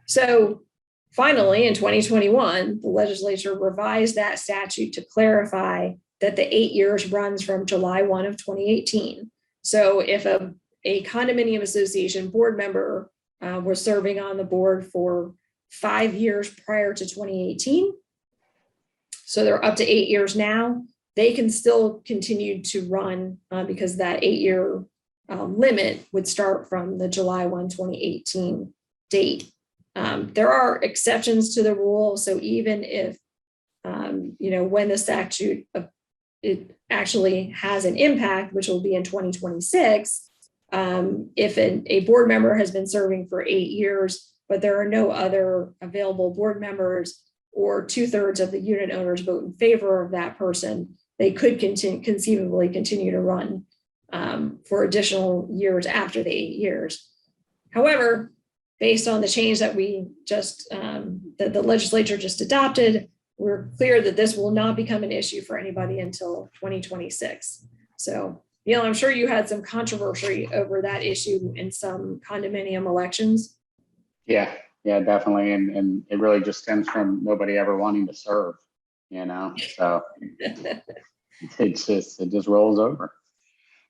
So finally, in 2021, the legislature revised that statute to clarify that the 8 years runs from July 1 of 2018. So if a condominium association board member was serving on the board for 5 years prior to 2018, so they're up to 8 years now, they can still continue to run because that 8-year limit would start from the July 1, 2018 date. There are exceptions to the rule. So even if, when the statute, it actually has an impact, which will be in 2026, if a board member has been serving for 8 years, but there are no other available board members, or 2/3 of the unit owners vote in favor of that person, they could conceivably continue to run for additional years after the 8 years. However, based on the change that we just, that the legislature just adopted, we're clear that this will not become an issue for anybody until 2026. So, I'm sure you had some controversy over that issue in some condominium elections. Yeah, definitely. And it really just stems from nobody ever wanting to serve, so it just rolls over.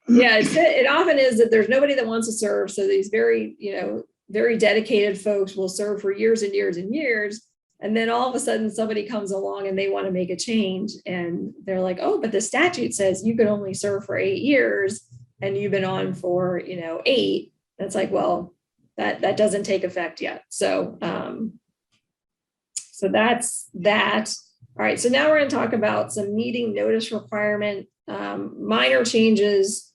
Yeah, it often is that there's nobody that wants to serve. So these very dedicated folks will serve for years and years and years. And then all of a sudden somebody comes along and they want to make a change. And they're like, oh, but the statute says you can only serve for 8 years and you've been on for, 8. That's like, well, that doesn't take effect yet. So, so that's that. All right. So now we're going to talk about some meeting notice requirement, minor changes.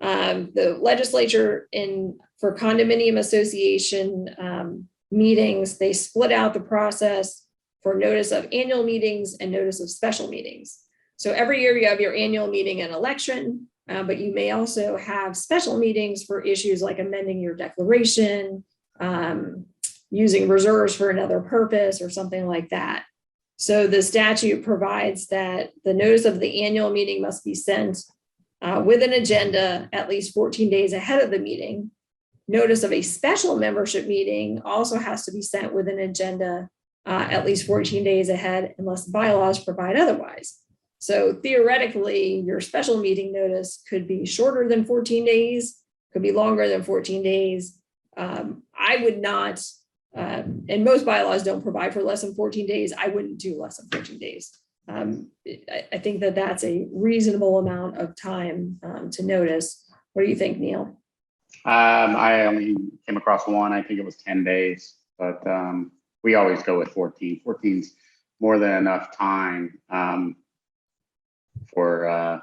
The legislature for condominium association meetings, they split out the process for notice of annual meetings and notice of special meetings. So every year you have your annual meeting and election, but you may also have special meetings for issues like amending your declaration, using reserves for another purpose or something like that. So the statute provides that the notice of the annual meeting must be sent with an agenda at least 14 days ahead of the meeting. Notice of a special membership meeting also has to be sent with an agenda at least 14 days ahead unless bylaws provide otherwise. So theoretically, your special meeting notice could be shorter than 14 days, could be longer than 14 days. I would not, and most bylaws don't provide for less than 14 days. I wouldn't do less than 14 days. I think that that's a reasonable amount of time to notice. What do you think, Neil? I only came across one. I think it was 10 days, but we always go with 14. 14's more than enough time for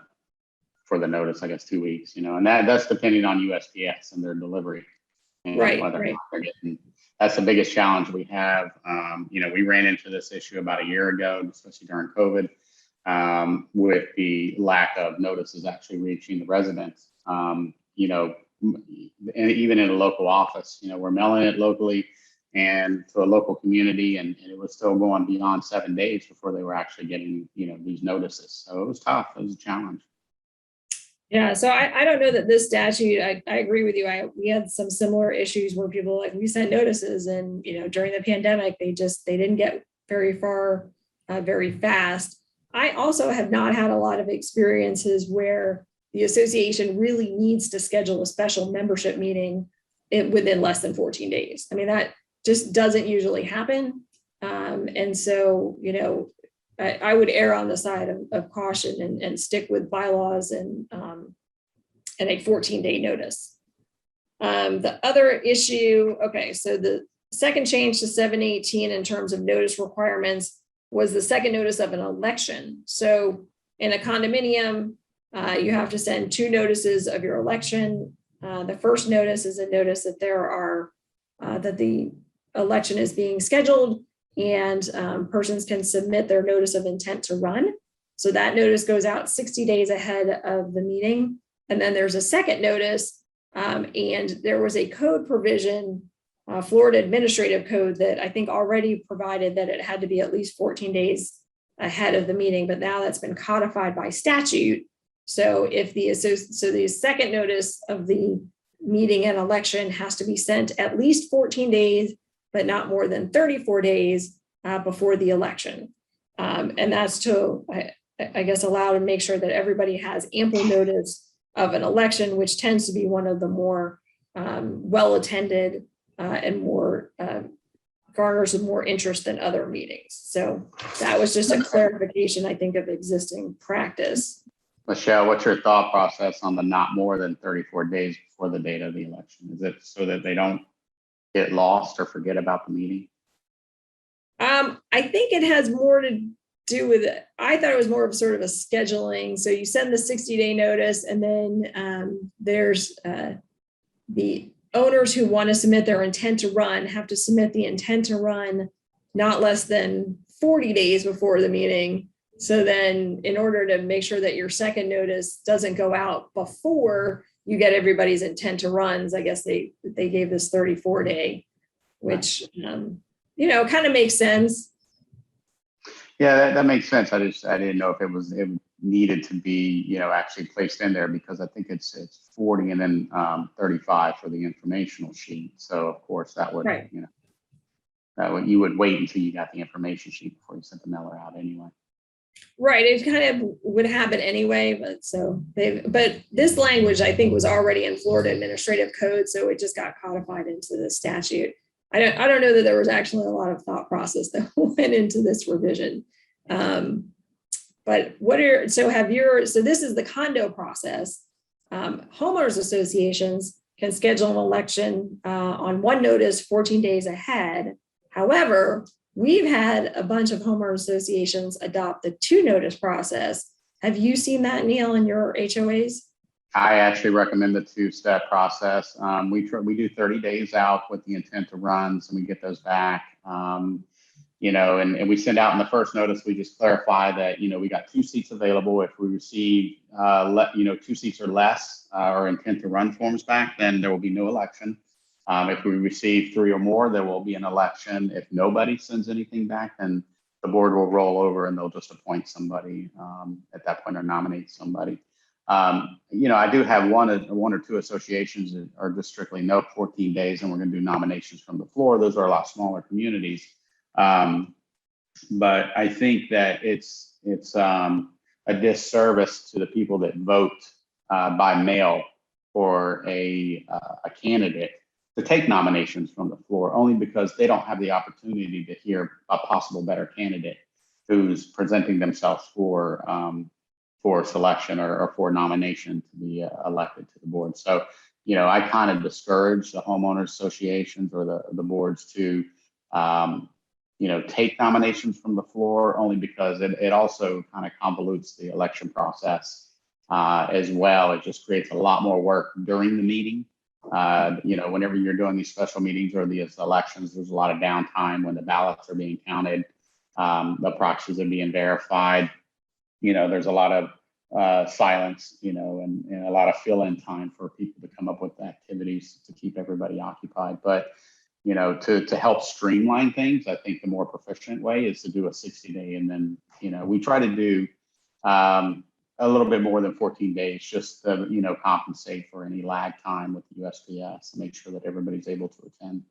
the notice. I guess 2 weeks, and that's depending on USPS and their delivery, and Right, whether or right. not they're getting. That's the biggest challenge we have. We ran into this issue about a year ago, especially during COVID, with the lack of notices actually reaching the residents. And even in a local office, we're mailing it locally and to a local community, and it was still going beyond 7 days before they were actually getting, these notices. So it was tough. It was a challenge. Yeah, so I don't know that this statute, I agree with you. We had some similar issues where people, like, we sent notices and, during the pandemic, they didn't get very far very fast. I also have not had a lot of experiences where the association really needs to schedule a special membership meeting within less than 14 days. I mean, that just doesn't usually happen. And so, I would err on the side of caution and stick with bylaws and a 14-day notice. The other issue, okay, so the second change to 718 in terms of notice requirements was the second notice of an election. So in a condominium, you have to send 2 notices of your election. The first notice is a notice that that the election is being scheduled, and persons can submit their notice of intent to run. So that notice goes out 60 days ahead of the meeting. And then there's a second notice, and there was a code provision, Florida Administrative Code, that I think already provided that it had to be at least 14 days ahead of the meeting, but now that's been codified by statute. So the second notice of the meeting and election has to be sent at least 14 days, but not more than 34 days before the election. And that's to, I guess, allow to make sure that everybody has ample notice of an election, which tends to be one of the more well-attended and more garners more interest than other meetings. So that was just a clarification, I think, of existing practice. Michelle, what's your thought process on the not more than 34 days before the date of the election? Is it so that they don't get lost or forget about the meeting? I think it has more to do with it. I thought it was more of sort of a scheduling. So you send the 60-day notice, and then there's the owners who want to submit their intent to run have to submit the intent to run not less than 40 days before the meeting. So then in order to make sure that your second notice doesn't go out before you get everybody's intent to runs, I guess they gave this 34-day, which, kind of makes sense. Yeah, that makes sense. I didn't know if it needed to be, actually placed in there, because I think it's 40 and then 35 for the informational sheet. So of course that would, Right. You would wait until you got the information sheet before you sent the mailer out anyway. Right, it kind of would happen anyway, but this language, I think, was already in Florida Administrative Code, so it just got codified into the statute. I don't know that there was actually a lot of thought process that went into this revision. But so this is the condo process. Homeowners associations can schedule an election on one notice 14 days ahead. However, we've had a bunch of homeowner associations adopt the 2 notice process. Have you seen that, Neil, in your HOAs? I actually recommend the 2-step process. We do 30 days out with the intent to runs, and we get those back. And we send out in the first notice, we just clarify that, we got 2 seats available. If we receive, 2 seats or less, or intent to run forms back, then there will be no election. If we receive 3 or more, there will be an election. If nobody sends anything back, then the board will roll over and they'll just appoint somebody at that point, or nominate somebody. I do have one or 2 associations that are just strictly no 14 days, and we're going to do nominations from the floor. Those are a lot smaller communities. But I think that it's a disservice to the people that vote by mail for a candidate to take nominations from the floor, only because they don't have the opportunity to hear a possible better candidate who's presenting themselves for selection or for nomination to be elected to the board. So, you know, I kind of discourage the homeowners associations or the boards to, you know, take nominations from the floor, only because it also kind of convolutes the election process as well. It just creates a lot more work during the meeting. You know, whenever you're doing these special meetings or these elections, there's a lot of downtime when the ballots are being counted, the proxies are being verified. You know, there's a lot of silence, you know, and a lot of fill-in time for people to come up with activities to keep everybody occupied. But, you know, to help streamline things, I think the more proficient way is to do a 60-day. And then, you know, we try to do a little bit more than 14 days, just to, you know, compensate for any lag time with the USPS and make sure that everybody's able to attend.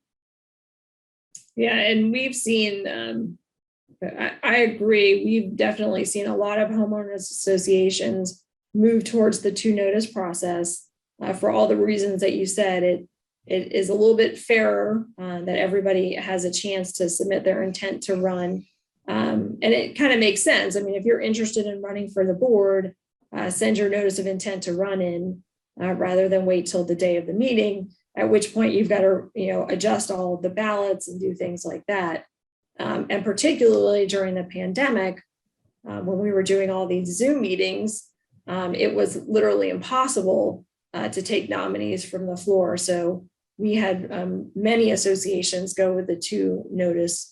Yeah, and we've seen, I agree, we've definitely seen a lot of homeowners associations move towards the 2-notice process for all the reasons that you said. It is a little bit fairer that everybody has a chance to submit their intent to run. And it kind of makes sense. I mean, if you're interested in running for the board, send your notice of intent to run in rather than wait till the day of the meeting, at which point you've got to, you know, adjust all of the ballots and do things like that. And particularly during the pandemic, when we were doing all these Zoom meetings, it was literally impossible to take nominees from the floor. So we had many associations go with the 2-notice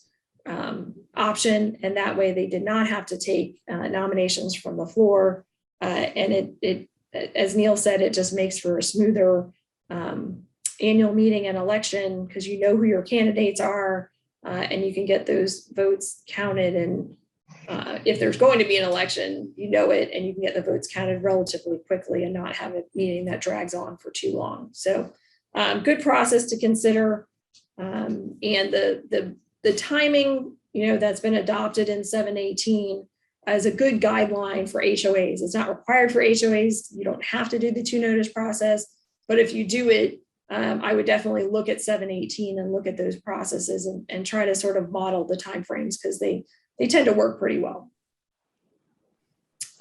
option, and that way they did not have to take nominations from the floor. And it, as Neil said, it just makes for a smoother annual meeting and election, because you know who your candidates are, and you can get those votes counted. And if there's going to be an election, you know it, and you can get the votes counted relatively quickly and not have a meeting that drags on for too long. So good process to consider. And the timing, you know, that's been adopted in 718 as a good guideline for HOAs. It's not required for HOAs. You don't have to do the 2-notice process, but if you do it, I would definitely look at 718 and look at those processes and try to sort of model the timeframes, because they tend to work pretty well.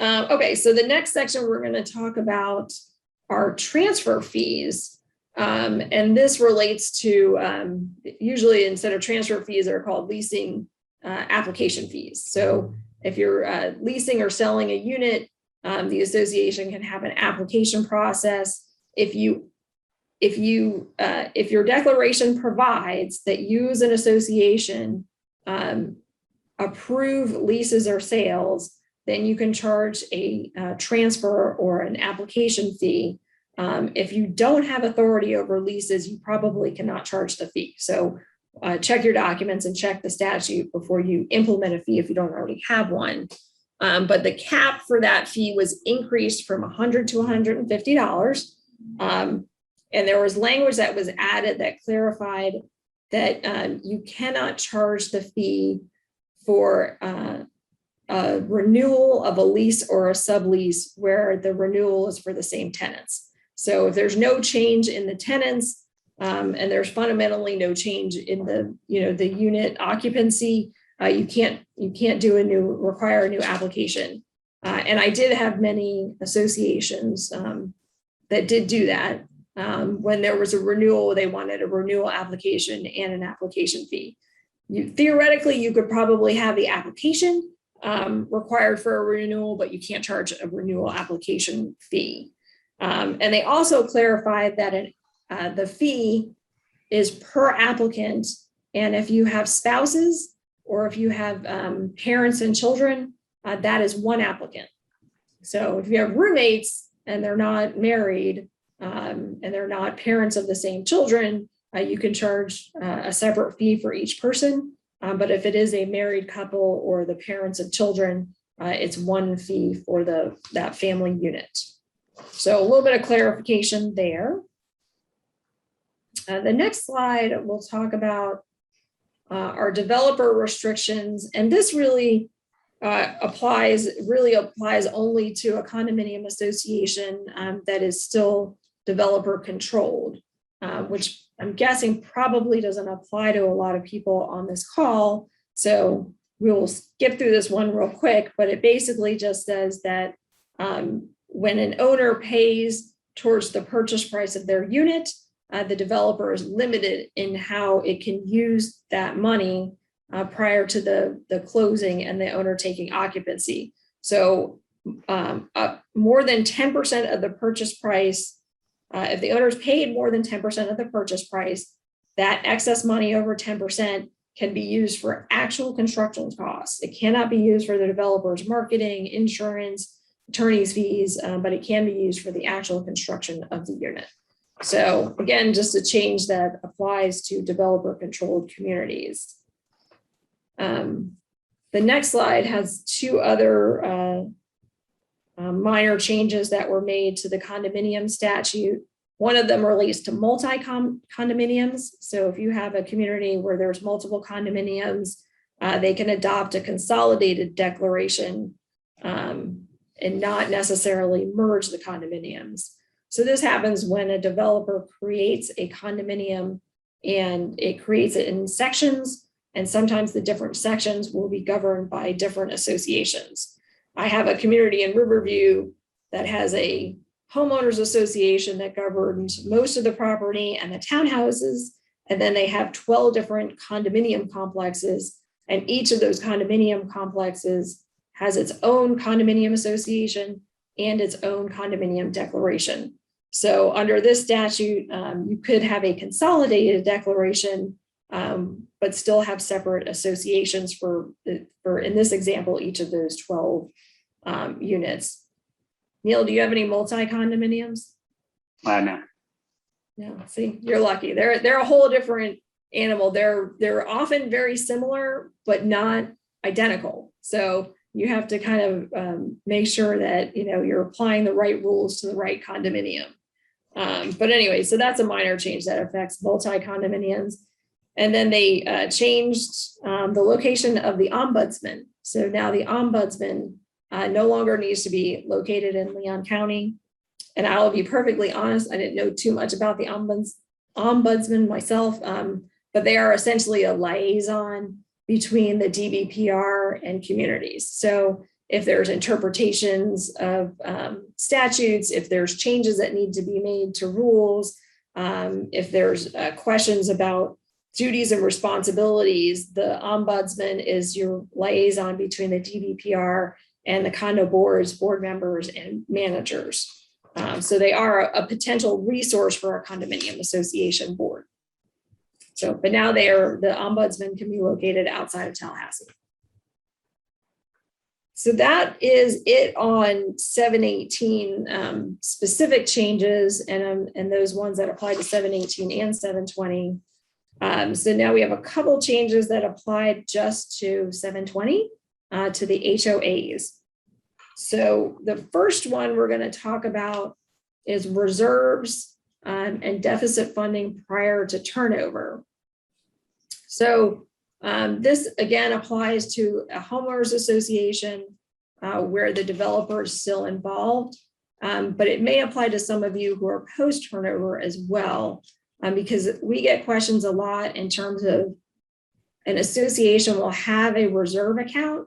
Okay, so the next section we're going to talk about are transfer fees. And this relates to, usually instead of transfer fees, they're called leasing application fees. So if you're leasing or selling a unit, the association can have an application process. If your declaration provides that you as an association approve leases or sales, then you can charge a transfer or an application fee. If you don't have authority over leases, you probably cannot charge the fee. So check your documents and check the statute before you implement a fee if you don't already have one. But the cap for that fee was increased from $100 to $150. And there was language that was added that clarified that you cannot charge the fee for a renewal of a lease or a sublease where the renewal is for the same tenants. So if there's no change in the tenants and there's fundamentally no change in the unit occupancy, you can't require a new application. And I did have many associations that did do that. When there was a renewal, they wanted a renewal application and an application fee. Theoretically, you could probably have the application required for a renewal, but you can't charge a renewal application fee. And they also clarified that the fee is per applicant. And if you have spouses or if you have parents and children, that is one applicant. So if you have roommates and they're not married and they're not parents of the same children, you can charge a separate fee for each person. But if it is a married couple or the parents of children, it's one fee for that family unit. So a little bit of clarification there. The next slide, we'll talk about are developer restrictions, and this really applies only to a condominium association that is still developer controlled, which I'm guessing probably doesn't apply to a lot of people on this call. So we will skip through this one real quick, but it basically just says that when an owner pays towards the purchase price of their unit, the developer is limited in how it can use that money prior to the closing and the owner taking occupancy. So more than 10% of the purchase price, if the owner's paid more than 10% of the purchase price, that excess money over 10% can be used for actual construction costs. It cannot be used for the developer's marketing, insurance, attorney's fees, but it can be used for the actual construction of the unit. So again, just a change that applies to developer controlled communities. The next slide has two other minor changes that were made to the condominium statute. One of them relates to multi-condominiums. So if you have a community where there's multiple condominiums, they can adopt a consolidated declaration and not necessarily merge the condominiums. So this happens when a developer creates a condominium and it creates it in sections, and sometimes the different sections will be governed by different associations. I have a community in Riverview that has a homeowners association that governs most of the property and the townhouses, and then they have 12 different condominium complexes, and each of those condominium complexes has its own condominium association and its own condominium declaration. So under this statute, you could have a consolidated declaration, but still have separate associations for, in this example, each of those 12 units. Neil, do you have any multi-condominiums? No. No, see, you're lucky. They're a whole different animal. They're often very similar, but not identical. So you have to kind of make sure that you're applying the right rules to the right condominium. But anyway, so that's a minor change that affects multi-condominiums. And then they changed the location of the ombudsman. So now the ombudsman no longer needs to be located in Leon County. And I'll be perfectly honest, I didn't know too much about the ombudsman myself, but they are essentially a liaison between the DBPR and communities. So if there's interpretations of statutes, if there's changes that need to be made to rules, if there's questions about duties and responsibilities, the ombudsman is your liaison between the DBPR and the condo boards, board members, and managers. So they are a potential resource for our condominium association board. So, but now the ombudsman can be located outside of Tallahassee. So that is it on 718 specific changes and those ones that apply to 718 and 720. So now we have a couple changes that applied just to 720 to the HOAs. So the first one we're going to talk about is reserves and deficit funding prior to turnover. So this again applies to a homeowners association where the developer is still involved, but it may apply to some of you who are post turnover as well, because we get questions a lot in terms of an association will have a reserve account,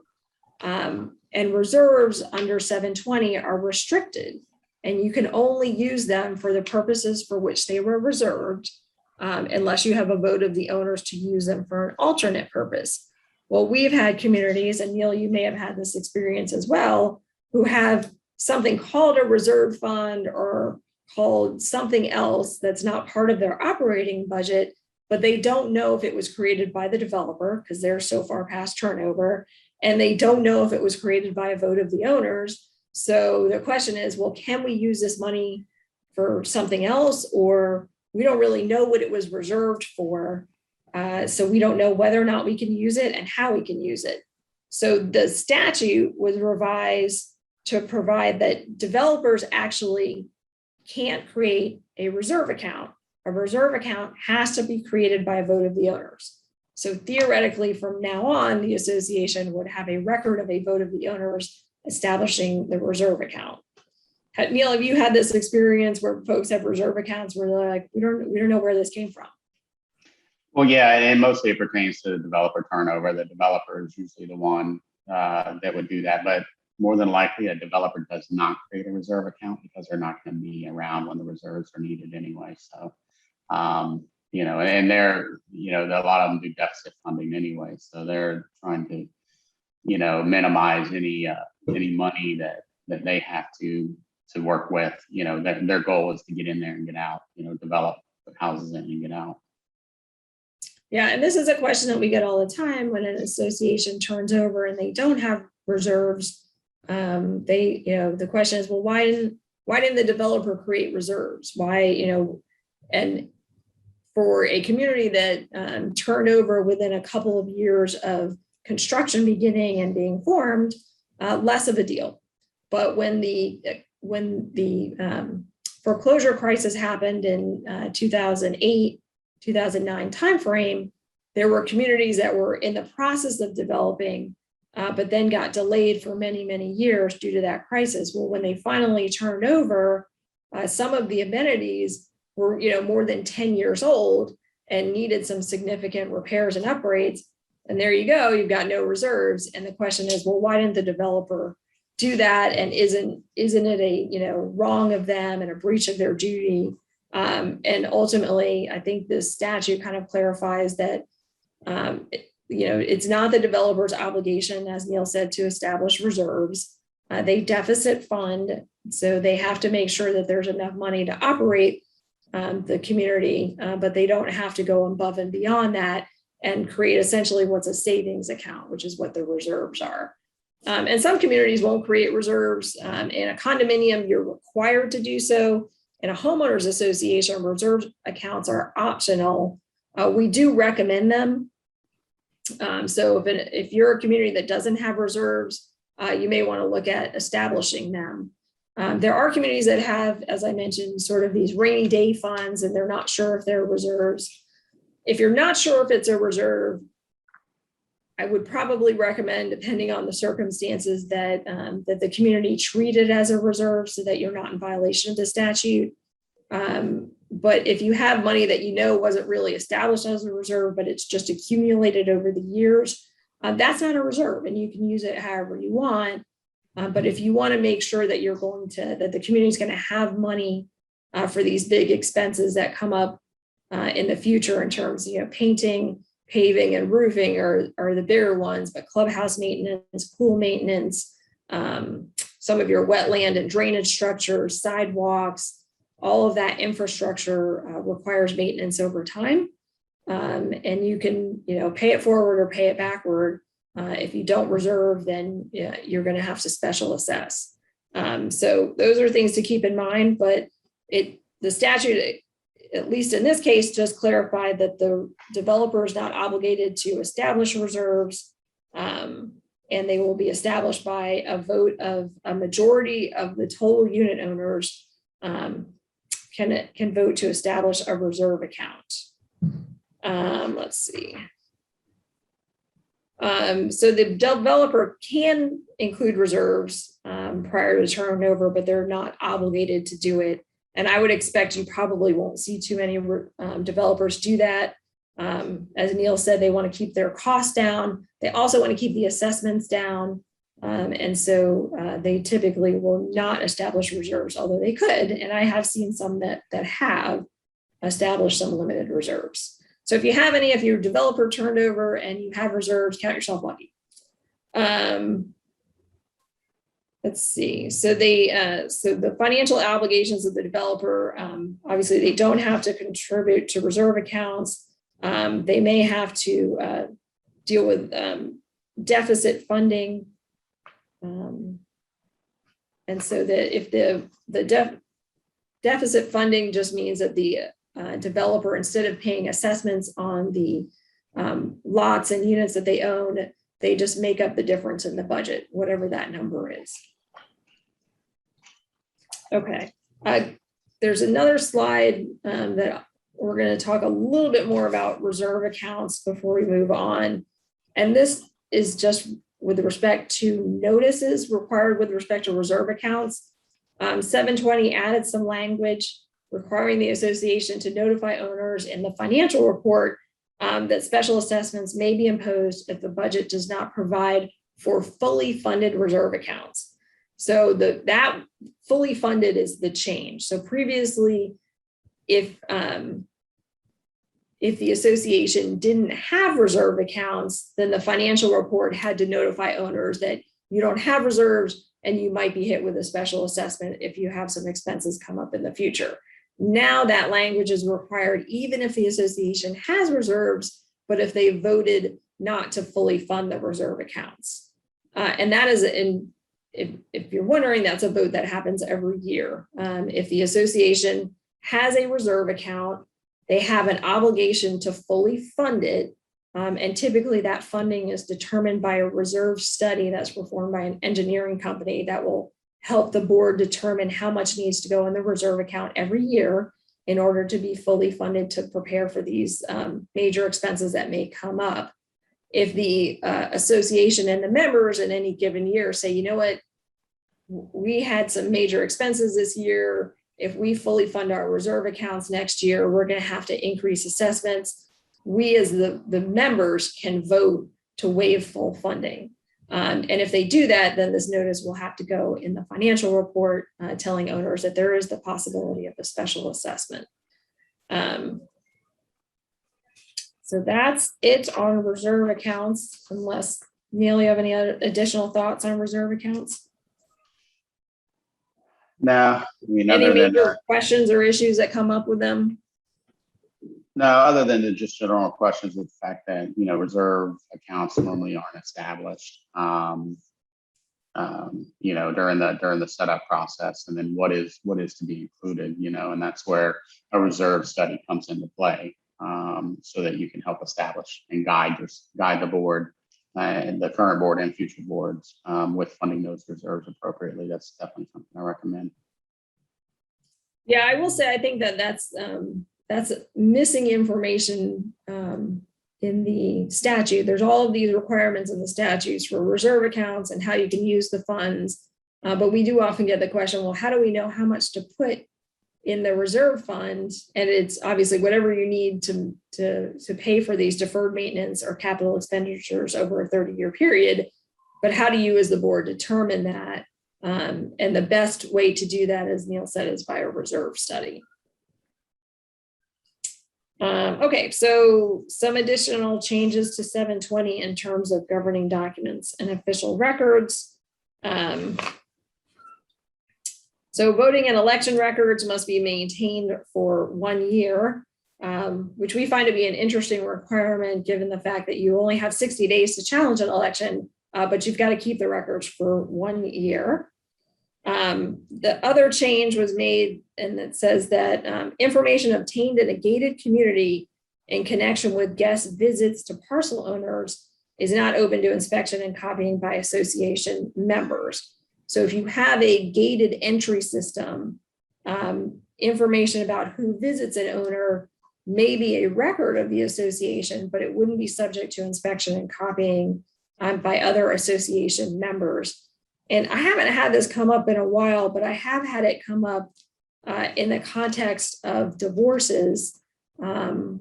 and reserves under 720 are restricted, and you can only use them for the purposes for which they were reserved, unless you have a vote of the owners to use them for an alternate purpose. Well, we've had communities, and Neil, you may have had this experience as well, who have something called a reserve fund or called something else that's not part of their operating budget, but they don't know if it was created by the developer because they're so far past turnover, and they don't know if it was created by a vote of the owners. So the question is, well, can we use this money for something else, or we don't really know what it was reserved for. So we don't know whether or not we can use it and how we can use it. So the statute was revised to provide that developers actually can't create a reserve account. A reserve account has to be created by a vote of the owners. So theoretically, from now on, the association would have a record of a vote of the owners establishing the reserve account. Neil, have you had this experience where folks have reserve accounts where they're like, we don't know where this came from? Well, yeah, and mostly it pertains to developer turnover. The developer is usually the one that would do that, but more than likely a developer does not create a reserve account because they're not going to be around when the reserves are needed anyway. So, you know, and they're, you know, a lot of them do deficit funding anyway. So they're trying to, you know, minimize any money that they have to work with. You know, that their goal is to get in there and get out, you know, develop houses in and get out. Yeah, and this is a question that we get all the time when an association turns over and they don't have reserves. The question is, well, why didn't the developer create reserves? Why, you know, and for a community that turned over within a couple of years of construction beginning and being formed, less of a deal. But when the foreclosure crisis happened in 2008, 2009 timeframe, there were communities that were in the process of developing, but then got delayed for many, many years due to that crisis. Well, when they finally turned over, some of the amenities were, you know, more than 10 years old and needed some significant repairs and upgrades. And there you go, you've got no reserves. And the question is, well, why didn't the developer do that? And isn't it a, you know, wrong of them and a breach of their duty? And ultimately, I think this statute kind of clarifies that, you know, it's not the developer's obligation, as Neil said, to establish reserves. They deficit fund, so they have to make sure that there's enough money to operate the community, but they don't have to go above and beyond that and create essentially what's a savings account, which is what the reserves are. And some communities won't create reserves. In a condominium, you're required to do so. In a homeowners association, reserve accounts are optional. We do recommend them. So if you're a community that doesn't have reserves, you may want to look at establishing them. There are communities that have, as I mentioned, sort of these rainy day funds, and they're not sure if they're reserves. If you're not sure if it's a reserve, I would probably recommend, depending on the circumstances, that that the community treat it as a reserve so that you're not in violation of the statute. But if you have money that you know wasn't really established as a reserve, but it's just accumulated over the years, that's not a reserve, and you can use it however you want. But if you want to make sure that that the community is going to have money for these big expenses that come up in the future in terms of, you know, painting, paving, and roofing are the bigger ones, but clubhouse maintenance, pool maintenance, some of your wetland and drainage structures, sidewalks, all of that infrastructure requires maintenance over time. And you can, you know, pay it forward or pay it backward. If you don't reserve, then you're going to have to special assess. So those are things to keep in mind, but the statute, at least in this case, just clarified that the developer is not obligated to establish reserves, and they will be established by a vote of a majority of the total unit owners can vote to establish a reserve account. Let's see. So the developer can include reserves prior to turnover, but they're not obligated to do it. And I would expect you probably won't see too many developers do that. As Neil said, they want to keep their costs down. They also want to keep the assessments down. And so they typically will not establish reserves, although they could. And I have seen some that have established some limited reserves. So if you have any, if your developer turned over and you have reserves, count yourself lucky. Let's see. So the financial obligations of the developer, obviously they don't have to contribute to reserve accounts. They may have to deal with deficit funding. And so that if the deficit funding just means that the developer, instead of paying assessments on the lots and units that they own, they just make up the difference in the budget, whatever that number is. Okay, there's another slide that we're going to talk a little bit more about reserve accounts before we move on. And this is just with respect to notices required with respect to reserve accounts. 720 added some language requiring the association to notify owners in the financial report that special assessments may be imposed if the budget does not provide for fully funded reserve accounts. So that fully funded is the change. So previously, if the association didn't have reserve accounts, then the financial report had to notify owners that you don't have reserves and you might be hit with a special assessment if you have some expenses come up in the future. Now that language is required even if the association has reserves, but if they voted not to fully fund the reserve accounts. And that is, if you're wondering, that's a vote that happens every year. If the association has a reserve account, they have an obligation to fully fund it. And typically that funding is determined by a reserve study that's performed by an engineering company that will help the board determine how much needs to go in the reserve account every year in order to be fully funded to prepare for these major expenses that may come up. If the association and the members in any given year say, you know what, we had some major expenses this year. If we fully fund our reserve accounts next year, we're going to have to increase assessments. We as the members can vote to waive full funding. And if they do that, then this notice will have to go in the financial report telling owners that there is the possibility of a special assessment. So that's it on reserve accounts, unless Neil, you have any other additional thoughts on reserve accounts? No, I mean, Any other than major questions or issues that come up with them? no, other than the just general questions with the fact that, you know, reserve accounts normally aren't established, you know, during the setup process, and then what is to be included, you know, and that's where a reserve study comes into play, so that you can help establish and guide the board and the current board and future boards with funding those reserves appropriately. That's definitely something I recommend. Yeah, I will say, I think that's missing information in the statute. There's all of these requirements in the statutes for reserve accounts and how you can use the funds. But we do often get the question, well, how do we know how much to put in the reserve fund? And it's obviously whatever you need to pay for these deferred maintenance or capital expenditures over a 30-year period. But how do you as the board determine that? And the best way to do that, as Neil said, is by a reserve study. Okay, so some additional changes to 720 in terms of governing documents and official records. So voting and election records must be maintained for 1 year, which we find to be an interesting requirement given the fact that you only have 60 days to challenge an election, but you've got to keep the records for 1 year. The other change was made, and it says that information obtained in a gated community in connection with guest visits to parcel owners is not open to inspection and copying by association members. So if you have a gated entry system, information about who visits an owner may be a record of the association, but it wouldn't be subject to inspection and copying by other association members. And I haven't had this come up in a while, but I have had it come up in the context of divorces. And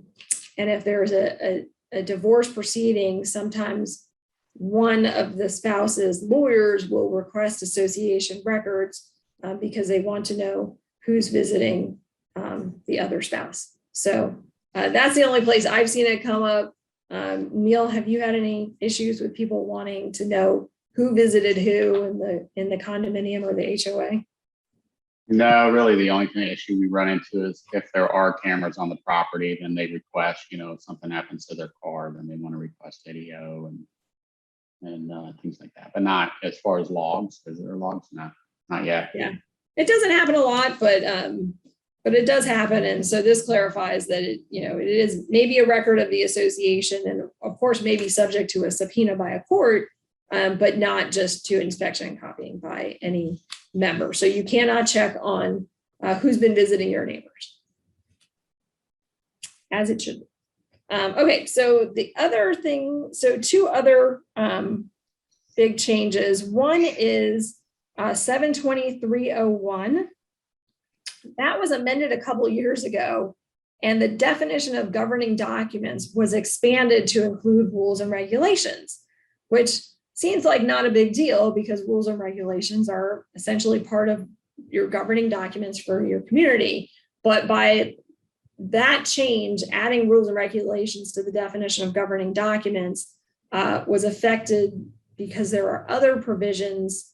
if there's a divorce proceeding, sometimes one of the spouse's lawyers will request association records because they want to know who's visiting the other spouse. So that's the only place I've seen it come up. Neil, have you had any issues with people wanting to know who visited who in the condominium or the HOA? No, really the only kind of issue we run into is if there are cameras on the property, then they request, you know, if something happens to their car, then they want to request video and things like that, but not as far as logs. Is there logs? No, not yet. Yeah, it doesn't happen a lot, but it does happen. And so this clarifies that it is maybe a record of the association, and of course may be subject to a subpoena by a court, but not just to inspection and copying by any member. So you cannot check on who's been visiting your neighbors. as it should. Okay, so the other thing, so two other big changes. One is 72301. That was amended a couple years ago, and the definition of governing documents was expanded to include rules and regulations, which seems like not a big deal because rules and regulations are essentially part of your governing documents for your community. But by that change, adding rules and regulations to the definition of governing documents was affected because there are other provisions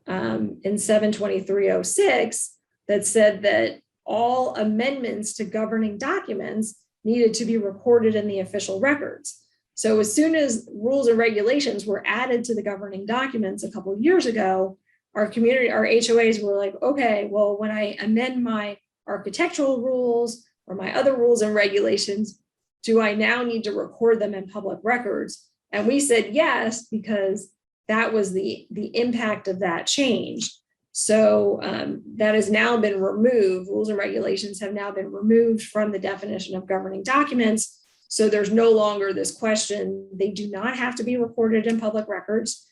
in 72306 that said that all amendments to governing documents needed to be recorded in the official records. So as soon as rules and regulations were added to the governing documents a couple of years ago, our HOAs were like, okay, well, when I amend my architectural rules or my other rules and regulations, do I now need to record them in public records? And we said yes, because that was the impact of that change. So that has now been removed. Rules and regulations have now been removed from the definition of governing documents. So there's no longer this question. They do not have to be recorded in public records.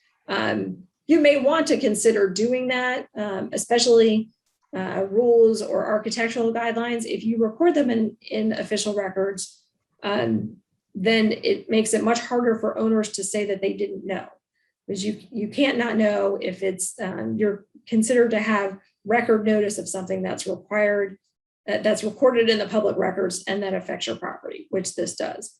You may want to consider doing that, especially rules or architectural guidelines. If you record them in official records, then it makes it much harder for owners to say that they didn't know. Because you can't not know if it's you're considered to have record notice of something that's required, that's recorded in the public records and that affects your property, which this does.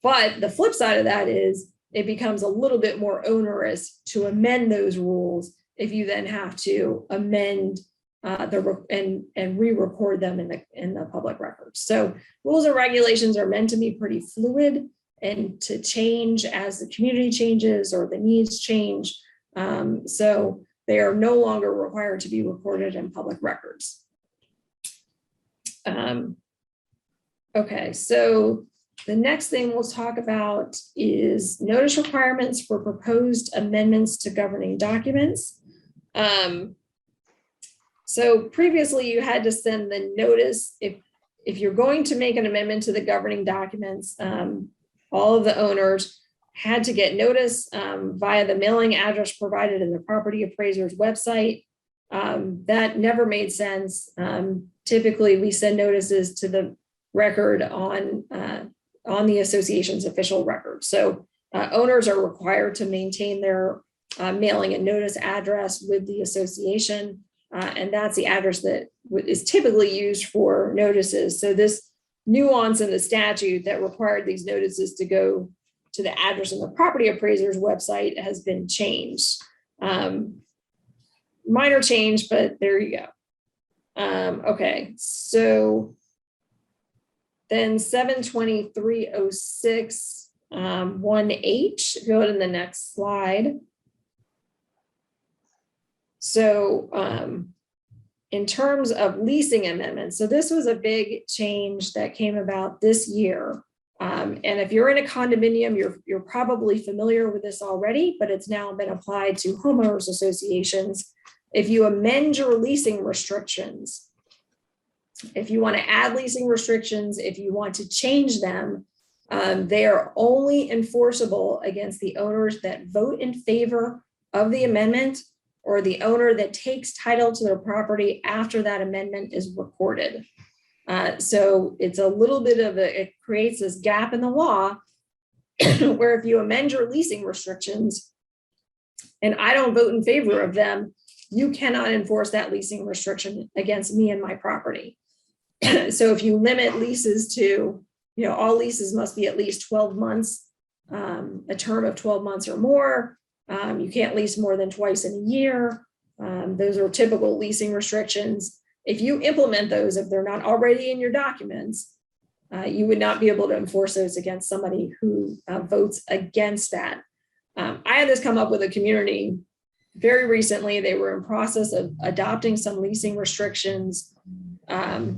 But the flip side of that is it becomes a little bit more onerous to amend those rules if you then have to amend and re-record them in the public records. So rules and regulations are meant to be pretty fluid and to change as the community changes or the needs change. So they are no longer required to be recorded in public records. Okay, so the next thing we'll talk about is notice requirements for proposed amendments to governing documents. So previously you had to send the notice if you're going to make an amendment to the governing documents. All of the owners had to get notice via the mailing address provided in the property appraiser's website. That never made sense. Typically, we send notices to the record on the association's official record. So owners are required to maintain their mailing and notice address with the association, and that's the address that is typically used for notices. So this nuance in the statute that required these notices to go to the address on the property appraiser's website has been changed. Minor change, but there you go. Okay, so then 72306 1H, go to the next slide. So in terms of leasing amendments, so this was a big change that came about this year. And if you're in a condominium, you're probably familiar with this already, but it's now been applied to homeowners associations. If you amend your leasing restrictions, if you want to add leasing restrictions, if you want to change them, they are only enforceable against the owners that vote in favor of the amendment or the owner that takes title to their property after that amendment is recorded. So it's a little bit of it creates this gap in the law where if you amend your leasing restrictions and I don't vote in favor of them, you cannot enforce that leasing restriction against me and my property. So if you limit leases to, all leases must be at least 12 months, a term of 12 months or more. You can't lease more than twice in a year. Those are typical leasing restrictions. If you implement those, if they're not already in your documents, you would not be able to enforce those against somebody who votes against that. I had this come up with a community very recently. They were in process of adopting some leasing restrictions. I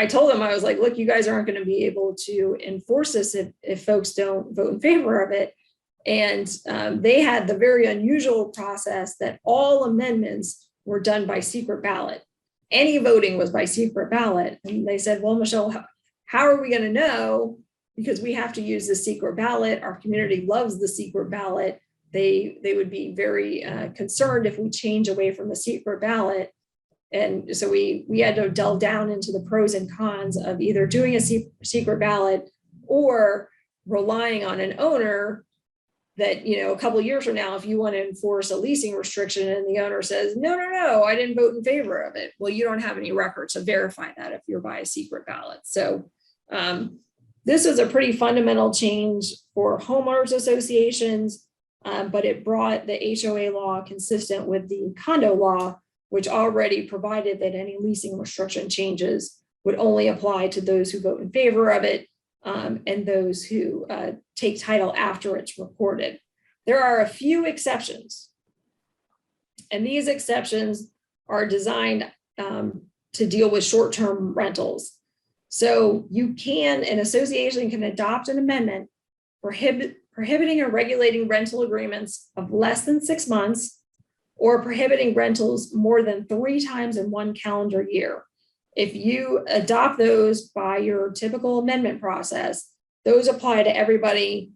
told them, I was like, look, you guys aren't going to be able to enforce this if folks don't vote in favor of it. And they had the very unusual process that all amendments were done by secret ballot. any voting was by secret ballot. And they said, well, Michelle, how are we going to know? Because we have to use the secret ballot. Our community loves the secret ballot. They would be very concerned if we change away from the secret ballot. And so we had to delve down into the pros and cons of either doing a secret ballot or relying on an owner that, you know, a couple of years from now, if you want to enforce a leasing restriction and the owner says, no, I didn't vote in favor of it. Well, you don't have any records to verify that if you're by a secret ballot. So this is a pretty fundamental change for homeowners associations, but it brought the HOA law consistent with the condo law, which already provided that any leasing restriction changes would only apply to those who vote in favor of it and those who take title after it's recorded. There are a few exceptions, and these exceptions are designed to deal with short-term rentals. So an association can adopt an amendment prohibiting or regulating rental agreements of less than 6 months or prohibiting rentals more than 3 times in 1 calendar year. If you adopt those by your typical amendment process, those apply to everybody,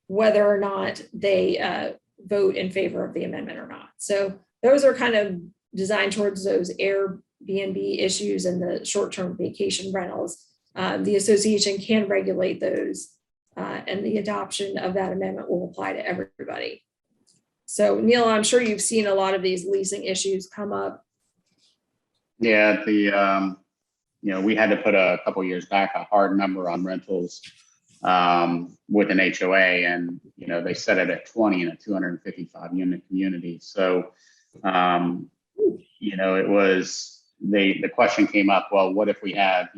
whether or not they vote in favor of the amendment or not. So those are kind of designed towards those Airbnb issues and the short-term vacation rentals. The association can regulate those, and the adoption of that amendment will apply to everybody. So Neil, I'm sure you've seen a lot of these leasing issues come up. Yeah, we had to put a couple years back a hard number on rentals with an HOA, and they set it at 20 in a 255 unit community. So it was the question came up, well, what if we have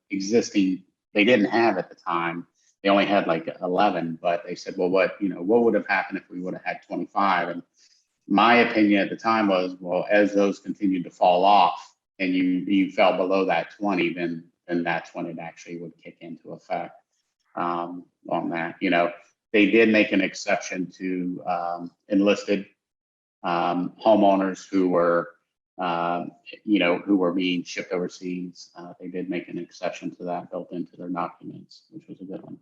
existing? They didn't have at the time. They only had like 11, but they said, well, what would have happened if we would have had 25? And my opinion at the time was, well, as those continued to fall off and you fell below that 20, then that's when it actually would kick into effect on that. They did make an exception to enlisted homeowners who were being shipped overseas. They did make an exception to that built into their documents, which was a good one.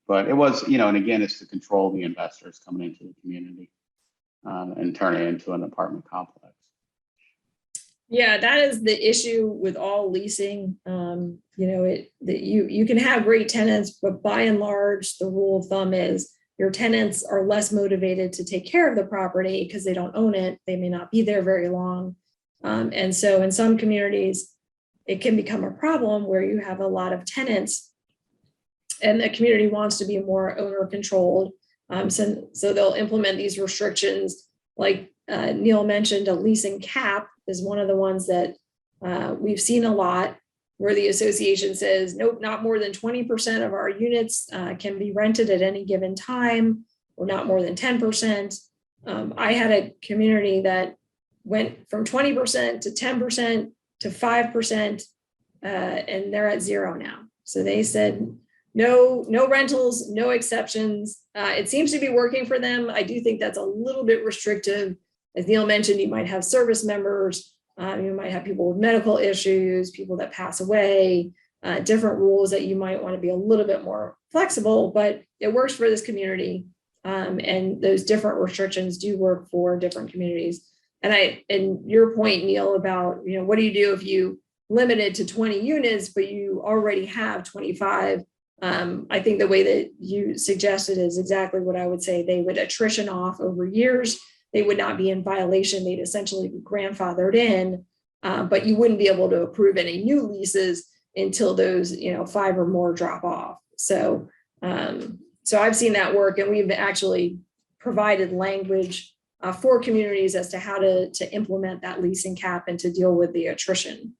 But it was, and again, it's to control the investors coming into the community and turn it into an apartment complex. Yeah, that is the issue with all leasing. You can have great tenants, but by and large, the rule of thumb is your tenants are less motivated to take care of the property because they don't own it. They may not be there very long. And so in some communities, it can become a problem where you have a lot of tenants and the community wants to be more owner controlled. So they'll implement these restrictions like Neil mentioned. A leasing cap is one of the ones that we've seen a lot, where the association says, nope, not more than 20% of our units can be rented at any given time, or not more than 10%. I had a community that went from 20% to 10% to 5%, and they're at 0 now. So they said, no rentals, no exceptions. It seems to be working for them. I do think that's a little bit restrictive. As Neil mentioned, you might have service members, you might have people with medical issues, people that pass away, different rules that you might want to be a little bit more flexible, but it works for this community. And those different restrictions do work for different communities. And your point, Neil, about, what do you do if you limit it to 20 units, but you already have 25? I think the way that you suggested is exactly what I would say. They would attrition off over years. They would not be in violation. They'd essentially be grandfathered in, but you wouldn't be able to approve any new leases until those, 5 or more drop off. So I've seen that work, and we've actually provided language for communities as to how to implement that leasing cap and to deal with the attrition.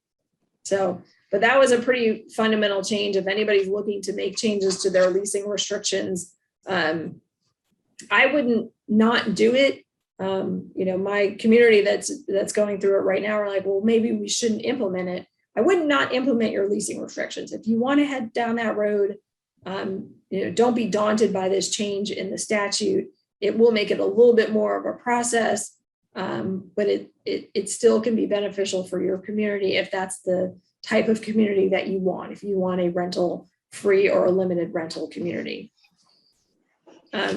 But that was a pretty fundamental change. If anybody's looking to make changes to their leasing restrictions, I wouldn't not do it. My community that's going through it right now are like, well, maybe we shouldn't implement it. I would not implement your leasing restrictions. If you want to head down that road, don't be daunted by this change in the statute. It will make it a little bit more of a process. But it still can be beneficial for your community if that's the type of community that you want, if you want a rental free or a limited rental community.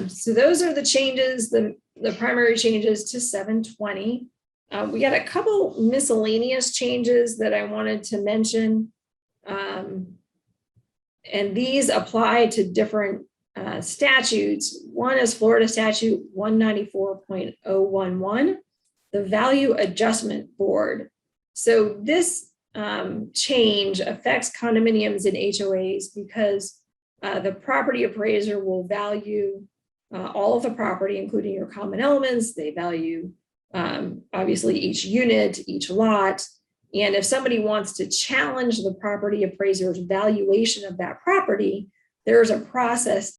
So those are the changes, the primary changes to 720. We got a couple miscellaneous changes that I wanted to mention. And these apply to different statutes. One is Florida Statute 194.011, the Value Adjustment Board. So this change affects condominiums and HOAs because the property appraiser will value all of the property, including your common elements. They value obviously each unit, each lot. And if somebody wants to challenge the property appraiser's valuation of that property, there's a process